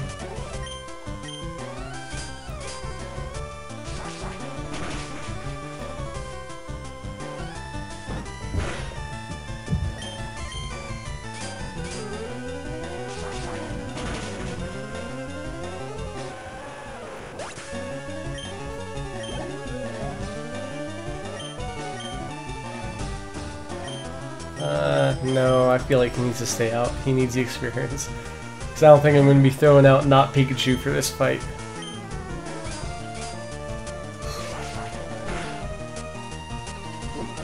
No, I feel like he needs to stay out. He needs the experience. Because I don't think I'm going to be throwing out not Pikachu for this fight.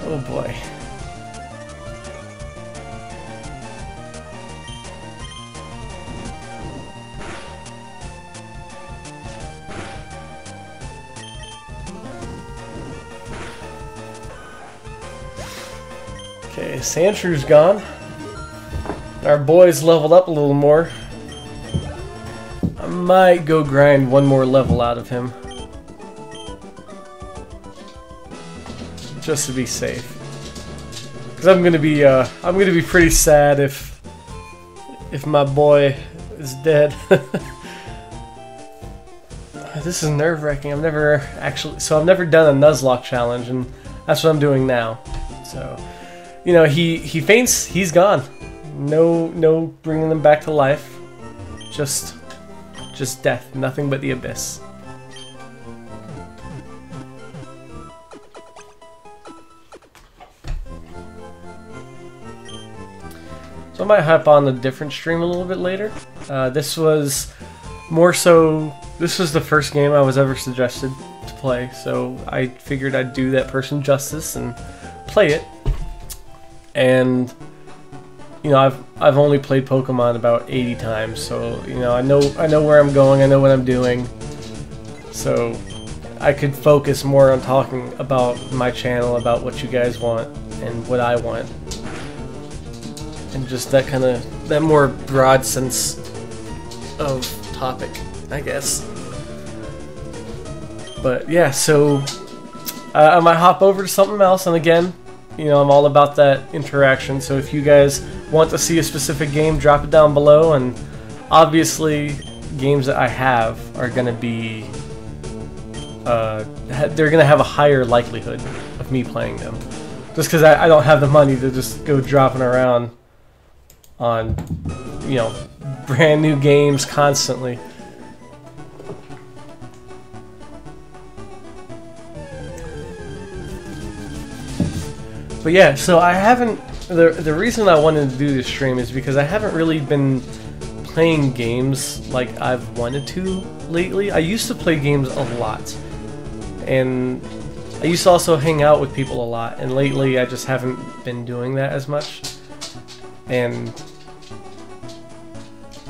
Oh boy. Okay, Sandshrews gone. Our boy's leveled up a little more. I might go grind one more level out of him. Just to be safe. Because I'm gonna be pretty sad if my boy is dead. This is nerve-wracking. I've never done a Nuzlocke challenge, and that's what I'm doing now. So, you know, he faints, he's gone. No bringing them back to life. Just death. Nothing but the abyss. So I might hop on a different stream a little bit later. This was the first game I was ever suggested to play, so I figured I'd do that person justice and play it. And you know, I've only played Pokemon about 80 times, so you know, I know where I'm going, I know what I'm doing. So I could focus more on talking about my channel, about what you guys want and what I want. And just that more broad sense of topic, I guess. But yeah, so I might hop over to something else, and again, you know, I'm all about that interaction, so if you guys want to see a specific game, drop it down below, and obviously games that I have are going to be, they're going to have a higher likelihood of me playing them. Just because I don't have the money to just go dropping around on, you know, brand new games constantly. But yeah, so I haven't, the reason I wanted to do this stream is because I haven't really been playing games like I've wanted to lately. I used to play games a lot, and I used to also hang out with people a lot, and lately I just haven't been doing that as much. And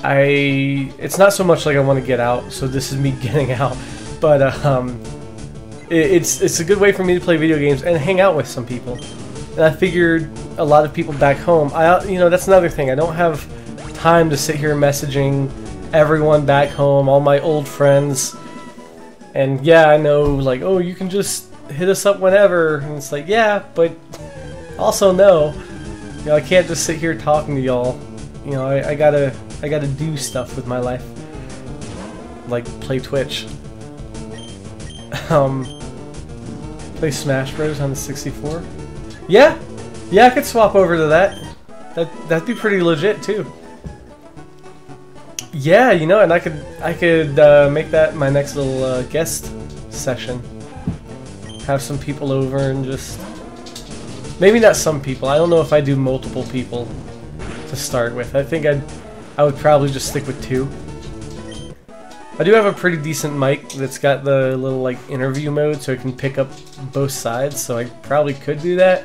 it's not so much like I want to get out, so this is me getting out, but it's a good way for me to play video games and hang out with some people. And I figured a lot of people back home, you know, that's another thing. I don't have time to sit here messaging everyone back home, all my old friends. And yeah, I know, like, oh, you can just hit us up whenever. And it's like, yeah, but also no. You know, I can't just sit here talking to y'all. You know, I gotta do stuff with my life. Like play Twitch. Play Smash Bros on the 64. Yeah, I could swap over to that. That'd be pretty legit too. Yeah, you know, and I could make that my next little guest session. Have some people over and just maybe not some people. I don't know if I do multiple people to start with. I think I would probably just stick with 2. I do have a pretty decent mic that's got the little like interview mode, so it can pick up both sides. So I probably could do that.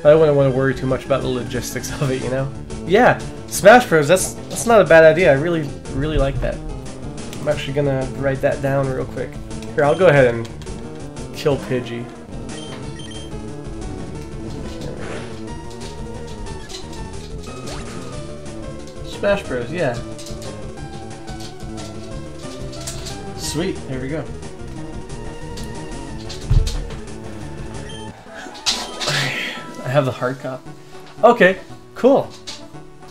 But I wouldn't want to worry too much about the logistics of it, you know. Yeah, Smash Bros. That's not a bad idea. I really like that. I'm actually gonna write that down real quick. Here, I'll go ahead and kill Pidgey. Smash Bros. Yeah. Sweet, there we go. I have the hard copy. Okay, cool.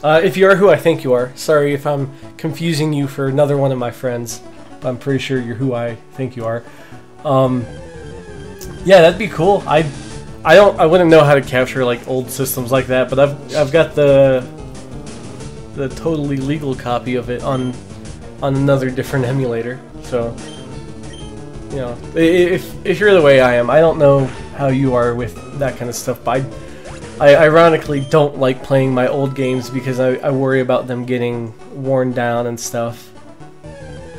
If you are who I think you are, sorry if I'm confusing you for another one of my friends, but I'm pretty sure you're who I think you are. Yeah, that'd be cool. I wouldn't know how to capture like old systems like that, but I've got the totally legal copy of it on another different emulator. So, you know, if you're the way I am, I don't know how you are with that kind of stuff, but I ironically don't like playing my old games because I worry about them getting worn down and stuff.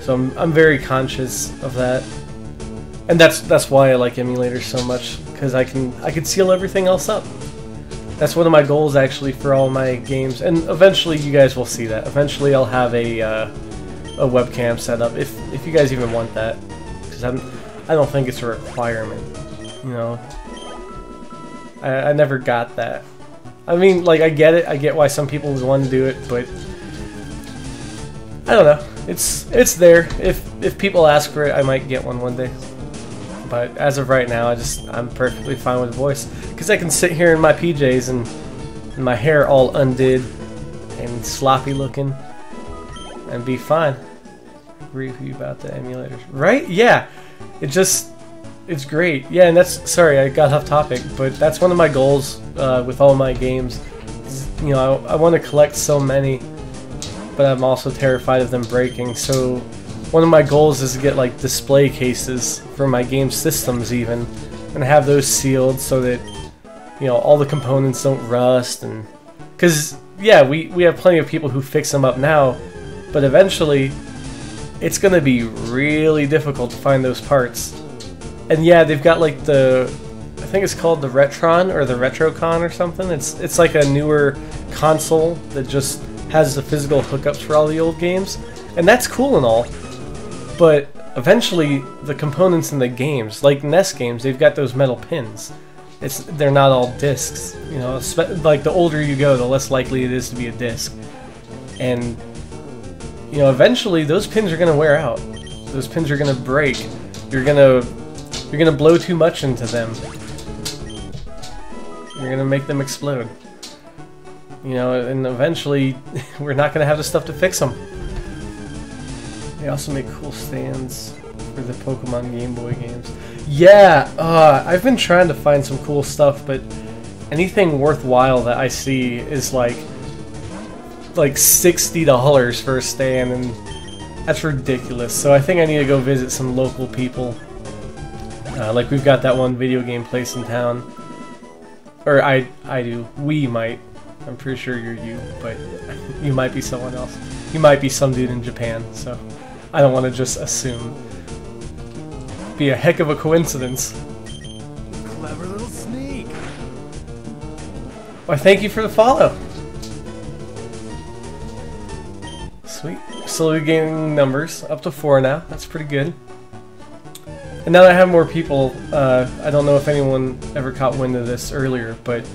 So I'm very conscious of that, and that's why I like emulators so much, because I can seal everything else up. That's one of my goals actually for all my games, and eventually you guys will see that. Eventually I'll have a webcam set up if you guys even want that, because I don't think it's a requirement, you know. I never got that. I mean, like, I get it. I get why some people would want to do it, but I don't know. It's there. If people ask for it, I might get one day. But as of right now, I'm perfectly fine with voice, because I can sit here in my PJs and my hair all undid and sloppy looking and be fine. Agree with you about the emulators, right? Yeah, it's great. Yeah, and sorry, I got off topic, but that's one of my goals with all my games. You know, I want to collect so many, but I'm also terrified of them breaking. So one of my goals is to get like display cases for my game systems even, and have those sealed so that, you know, all the components don't rust. And because yeah, we have plenty of people who fix them up now, but eventually it's gonna be really difficult to find those parts. And yeah, they've got like I think it's called the Retron or the Retrocon or something. It's like a newer console that just has the physical hookups for all the old games, and that's cool and all. But eventually, the components in the games, like NES games, they've got those metal pins. They're not all discs. You know, like the older you go, the less likely it is to be a disc. And you know, eventually those pins are gonna wear out. Those pins are gonna break. You're gonna blow too much into them. You're gonna make them explode. You know, and eventually we're not gonna have the stuff to fix them. They also make cool stands for the Pokemon Game Boy games. Yeah, I've been trying to find some cool stuff, but anything worthwhile that I see is like $60 for a stand, and that's ridiculous. So I think I need to go visit some local people. Like we've got that one video game place in town, or I do. We might. I'm pretty sure you're you, but you might be someone else. You might be some dude in Japan. So I don't want to just assume. Be a heck of a coincidence. Clever little sneak. Why, thank you for the follow. Sweet. Slowly gaining numbers. Up to 4 now. That's pretty good. And now that I have more people, I don't know if anyone ever caught wind of this earlier, but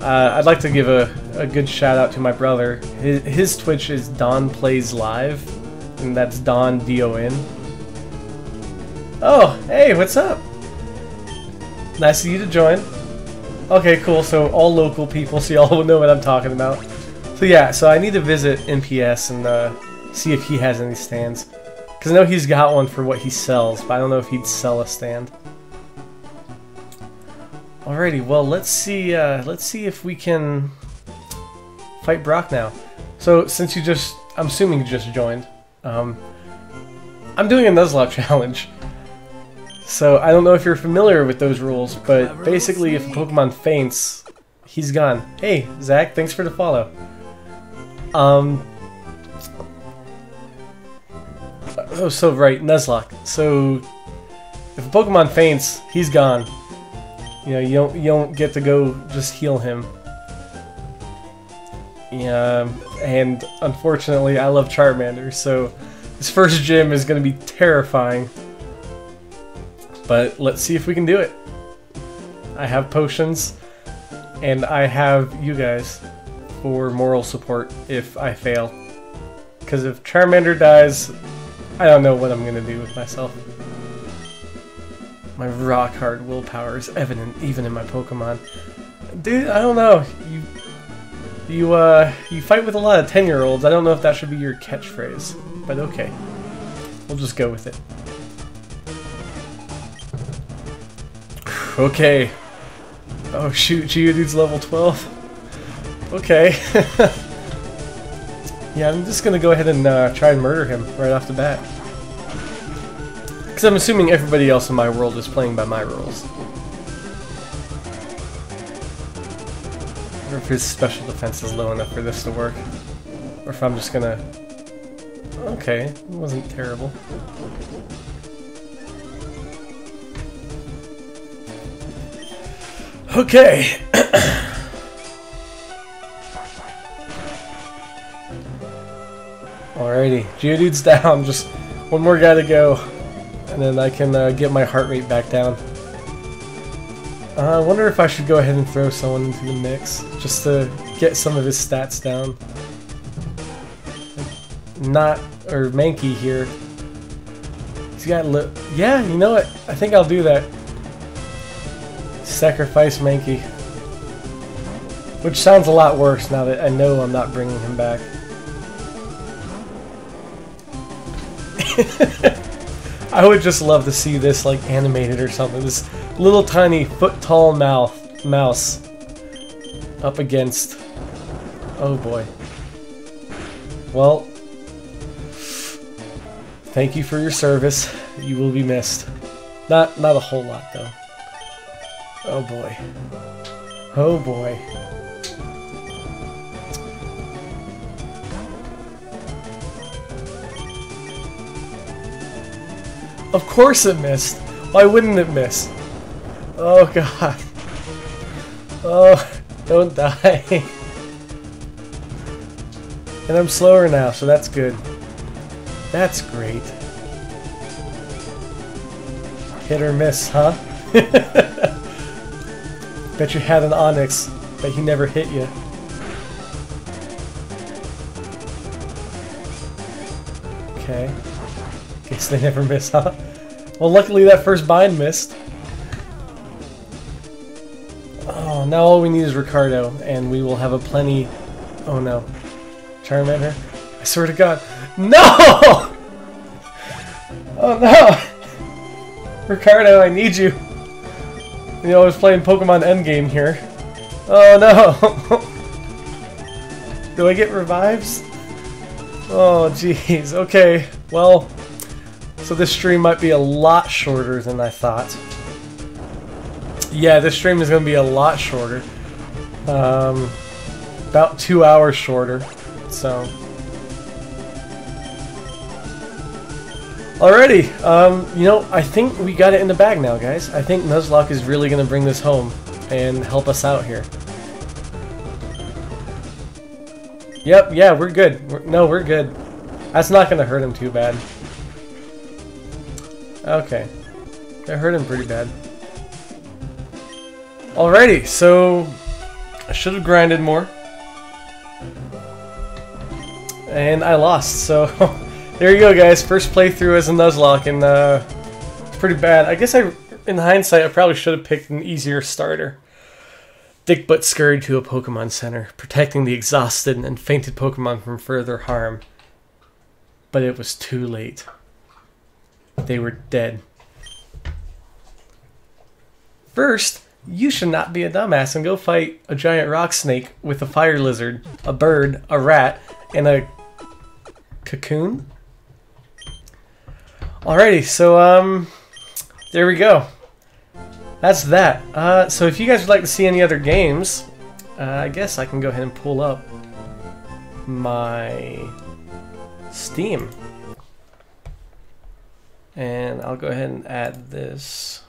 I'd like to give a good shout out to my brother. His Twitch is Don Plays Live, and that's Don, D-O-N. Oh, hey, what's up? Nice of you to join. Okay, cool, so all local people, so y'all will know what I'm talking about. So yeah, so I need to visit NPS and see if he has any stands. Because I know he's got one for what he sells, but I don't know if he'd sell a stand. Alrighty, well let's see if we can fight Brock now. So since I'm assuming you just joined, I'm doing a Nuzlocke challenge. So I don't know if you're familiar with those rules, but basically if a Pokemon faints, he's gone. Hey, Zach, thanks for the follow. Oh, so right, Nuzlocke. So if a Pokemon faints, he's gone. You know, you don't get to go just heal him. Yeah, and unfortunately, I love Charmander, so this first gym is going to be terrifying. But let's see if we can do it. I have potions, and I have you guys for moral support if I fail. Because if Charmander dies, I don't know what I'm going to do with myself. My rock hard willpower is evident even in my Pokemon. Dude, I don't know. You fight with a lot of 10-year-olds. I don't know if that should be your catchphrase, but okay. We'll just go with it. Okay. Oh shoot, Geodude's level 12. Okay. Yeah, I'm just gonna go ahead and try and murder him right off the bat. Because I'm assuming everybody else in my world is playing by my rules. I wonder if his special defense is low enough for this to work. Or if I'm just gonna... Okay, it wasn't terrible. Okay. Alrighty, Geodude's down. Just one more guy to go, and then I can get my heart rate back down. I wonder if I should go ahead and throw someone into the mix just to get some of his stats down. Mankey here. He's got yeah, you know what? I think I'll do that. Sacrifice Mankey. Which sounds a lot worse now that I know I'm not bringing him back. I would just love to see this like animated or something. This little tiny foot-tall mouse up against... Oh boy. Well, thank you for your service. You will be missed. Not a whole lot though. Oh boy. Oh boy. Of course it missed. Why wouldn't it miss? Oh god. Oh, don't die. And I'm slower now, so that's good. That's great. Hit or miss, huh? Bet you had an Onyx, but he never hit you. Okay. Guess they never miss, huh? Well, luckily that first bind missed. Oh, now all we need is Ricardo, and we will have a plenty... Oh no. Charmander? I swear to God. No! Oh no! Ricardo, I need you. You know, I was playing Pokemon Endgame here. Oh no! Do I get revives? Oh jeez, okay. Well, so this stream might be a lot shorter than I thought. Yeah, this stream is going to be a lot shorter. About 2 hours shorter, so... Alrighty, you know, I think we got it in the bag now, guys. I think Nuzlocke is really going to bring this home and help us out here. Yep, yeah, we're good. We're good. That's not gonna hurt him too bad. Okay. That hurt him pretty bad. Alrighty, so I should have grinded more. And I lost, so there you go, guys. First playthrough as a Nuzlocke, and it's pretty bad. I guess in hindsight, I probably should have picked an easier starter. Dick Butt scurried to a Pokemon Center, protecting the exhausted and fainted Pokemon from further harm. But it was too late. They were dead. First, you should not be a dumbass and go fight a giant rock snake with a fire lizard, a bird, a rat, and a cocoon. Alrighty, so there we go. That's that. So if you guys would like to see any other games, I guess I can go ahead and pull up my Steam. And I'll go ahead and add this.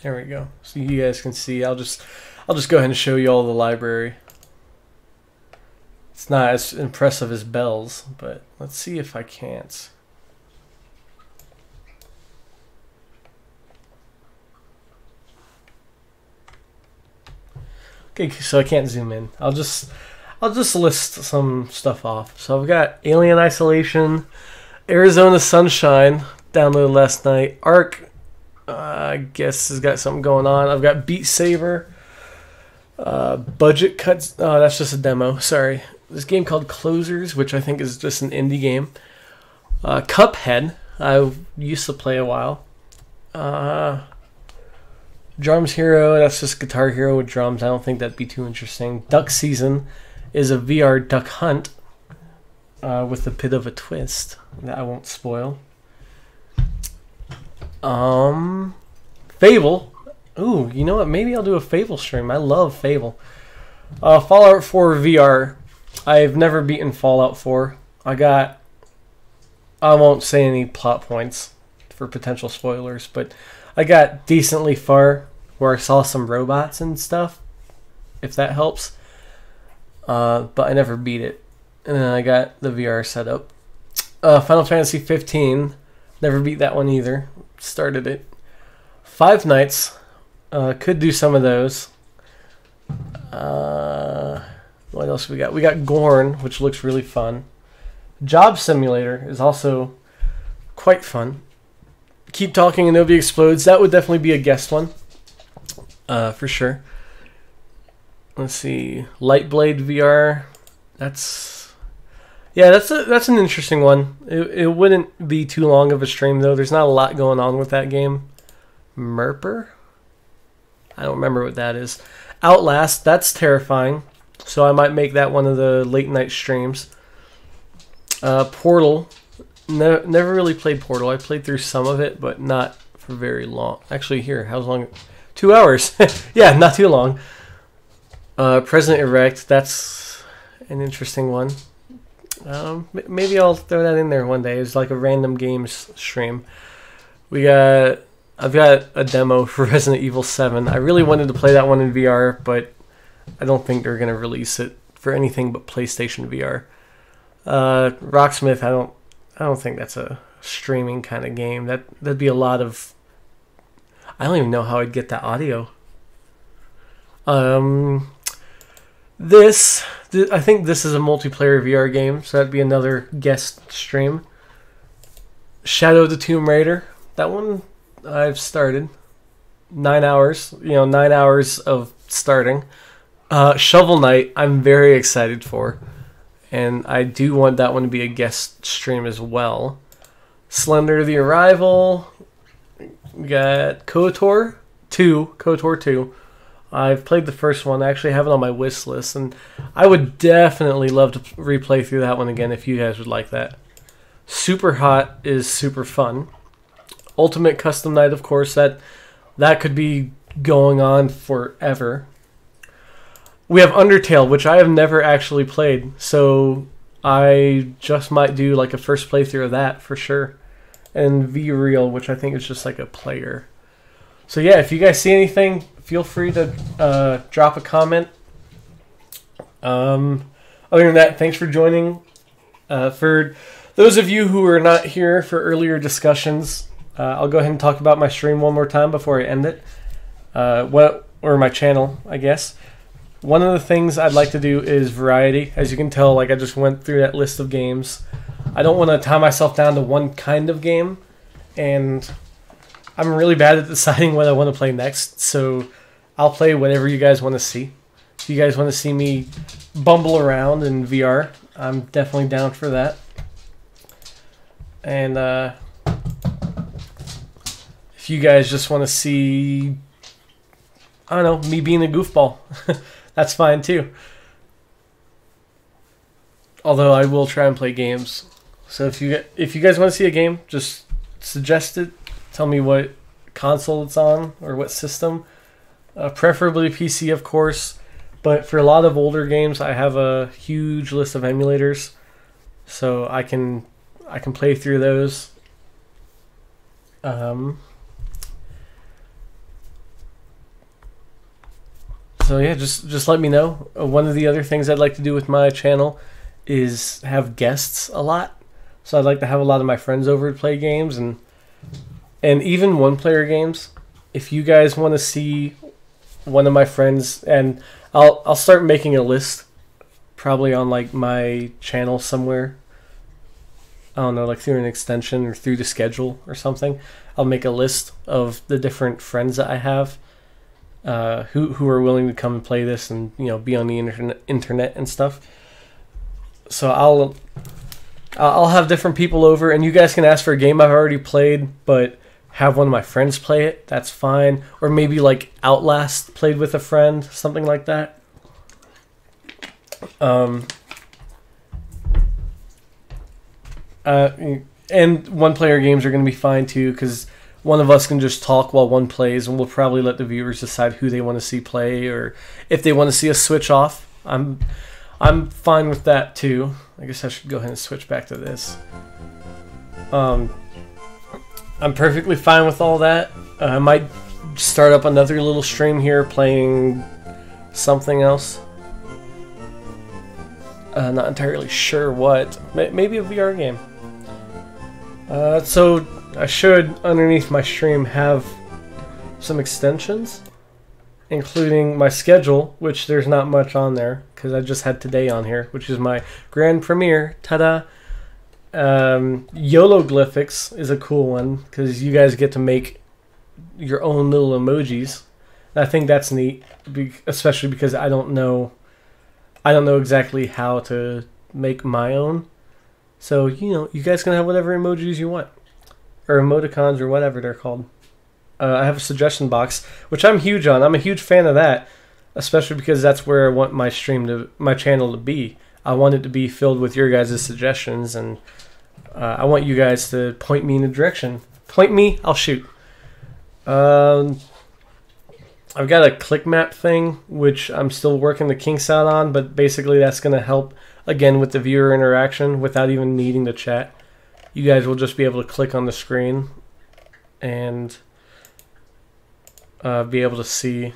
There we go. So you guys can see. I'll just go ahead and show you all the library. It's not as impressive as Bell's, but let's see if I can't. Okay, so I can't zoom in. I'll just list some stuff off. So I've got Alien Isolation, Arizona Sunshine, downloaded last night. Arc, I guess has got something going on. I've got Beat Saber, Budget Cuts. Oh, that's just a demo. Sorry. This game called Closers, which I think is just an indie game. Cuphead, I used to play a while. Drums Hero, that's just Guitar Hero with drums. I don't think that'd be too interesting. Duck Season is a VR duck hunt with a bit of a twist that I won't spoil. Fable. Ooh, you know what? Maybe I'll do a Fable stream. I love Fable. Fallout 4 VR. I've never beaten Fallout 4. I won't say any plot points for potential spoilers, but I got decently far where I saw some robots and stuff, if that helps. But I never beat it. And then I got the VR set up. Final Fantasy 15. Never beat that one either. Started it. Five Nights. Could do some of those. What else we got? We got Gorn, which looks really fun. Job Simulator is also quite fun. Keep Talking and Nobody Explodes. That would definitely be a guest one. For sure. Let's see. Lightblade VR. That's an interesting one. It wouldn't be too long of a stream though. There's not a lot going on with that game. Merper? I don't remember what that is. Outlast, that's terrifying. So I might make that one of the late night streams. Portal. Never really played Portal. I played through some of it, but not for very long. Actually, here, how long? 2 hours. Yeah, not too long. President Erect, that's an interesting one. Maybe I'll throw that in there one day. It's like a random games stream. I've got a demo for Resident Evil 7. I really wanted to play that one in VR, but I don't think they're gonna release it for anything but PlayStation VR. Rocksmith, I don't think that's a streaming kind of game. That'd be a lot of. I don't even know how I'd get that audio. I think this is a multiplayer VR game, so that'd be another guest stream. Shadow of the Tomb Raider. That one I've started. 9 hours. 9 hours of starting. Shovel Knight, I'm very excited for. And I do want that one to be a guest stream as well. Slender the Arrival. We got KOTOR 2. I've played the first one. I actually have it on my wish list. And I would definitely love to replay through that one again if you guys would like that. Super Hot is super fun. Ultimate Custom Night, of course. That could be going on forever. We have Undertale, which I have never actually played, so I just might do like a first playthrough of that for sure. And V-Real, which I think is just like a player. So yeah, if you guys see anything, feel free to drop a comment. Other than that, thanks for joining. For those of you who are not here for earlier discussions, I'll go ahead and talk about my stream one more time before I end it. Or my channel, I guess. One of the things I'd like to do is variety. As you can tell, like I just went through that list of games. I don't want to tie myself down to one kind of game, and I'm really bad at deciding what I want to play next, so I'll play whatever you guys want to see. If you guys want to see me bumble around in VR, I'm definitely down for that. And if you guys just want to see, I don't know, me being a goofball, that's fine too. Although I will try and play games. So if you guys want to see a game, just suggest it. Tell me what console it's on or what system. Preferably PC, of course. But for a lot of older games, I have a huge list of emulators, so I can play through those. So yeah, just let me know. One of the other things I'd like to do with my channel is have guests a lot. So I'd like to have a lot of my friends over to play games and even one-player games. If you guys want to see one of my friends, and I'll start making a list, probably on like my channel somewhere. I don't know, like through an extension or through the schedule or something. I'll make a list of the different friends that I have. Who are willing to come and play this and be on the internet and stuff. So I'll have different people over, and you guys can ask for a game I've already played, but have one of my friends play it. That's fine. Or maybe like Outlast played with a friend, something like that. And one-player games are going to be fine too, because one of us can just talk while one plays, and we'll probably let the viewers decide who they want to see play, or if they want to see us switch off. I'm fine with that too. I guess I should go ahead and switch back to this. I'm perfectly fine with all that. I might start up another little stream here playing something else. Not entirely sure what. Maybe a VR game. So I should, underneath my stream, have some extensions, including my schedule, which there's not much on there, because I just had today on here, which is my grand premiere. Ta-da! YOLOglyphics is a cool one, because you guys get to make your own little emojis. And I think that's neat, especially because I don't know exactly how to make my own. So, you guys can have whatever emojis you want. Or emoticons, or whatever they're called. I have a suggestion box, which I'm huge on. I'm a huge fan of that, especially because that's where I want my channel to be. I want it to be filled with your guys' suggestions, and I want you guys to point me in a direction. Point me, I'll shoot. I've got a click map thing, which I'm still working the kinks out on, but basically that's going to help, again, with the viewer interaction without even needing to chat. You guys will just be able to click on the screen and be able to see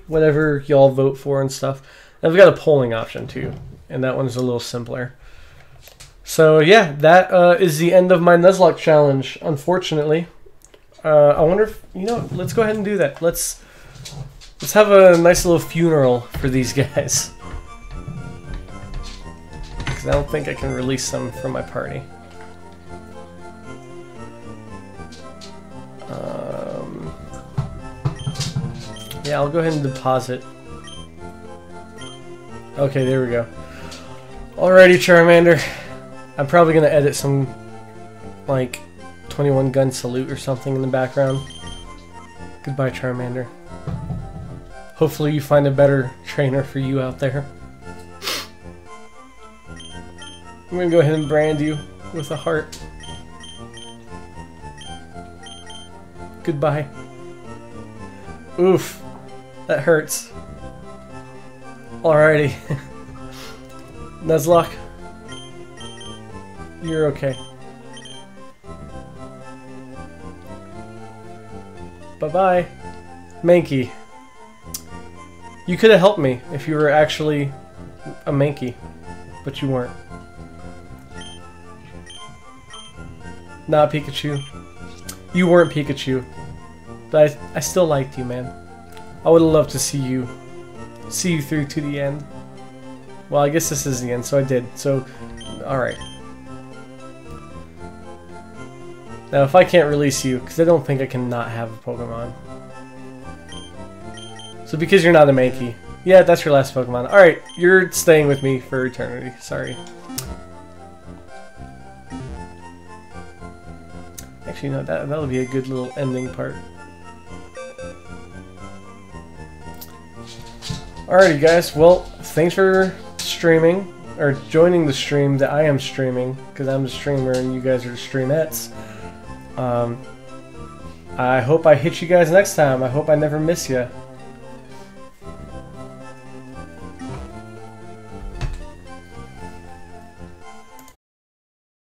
whatever y'all vote for and stuff. And I've got a polling option too, and that one's a little simpler. So yeah, that is the end of my Nuzlocke challenge, unfortunately. I wonder if, let's go ahead and do that. Let's have a nice little funeral for these guys. Because I don't think I can release them from my party. Yeah, I'll go ahead and deposit. Okay, there we go. Alrighty, Charmander. I'm probably going to edit some, like, 21 gun salute or something in the background. Goodbye, Charmander. Hopefully you find a better trainer for you out there. I'm going to go ahead and brand you with a heart. Goodbye. Oof. That hurts. Alrighty. Nuzlocke. You're okay. Bye-bye. Mankey. You could have helped me if you were actually a Mankey, but you weren't. Nah, Pikachu. You weren't Pikachu. But I still liked you, man. I would have loved to see you through to the end. Well, I guess this is the end, so I did. So, alright. Now, if I can't release you, because I don't think I can not have a Pokemon. So, because you're not a Mankey. Yeah, that's your last Pokemon. Alright, you're staying with me for eternity. Sorry. Actually, no, that'll be a good little ending part. Alrighty, guys. Well, thanks for streaming, or joining the stream that I am streaming, because I'm the streamer and you guys are the streamettes. I hope I hit you guys next time. I hope I never miss you.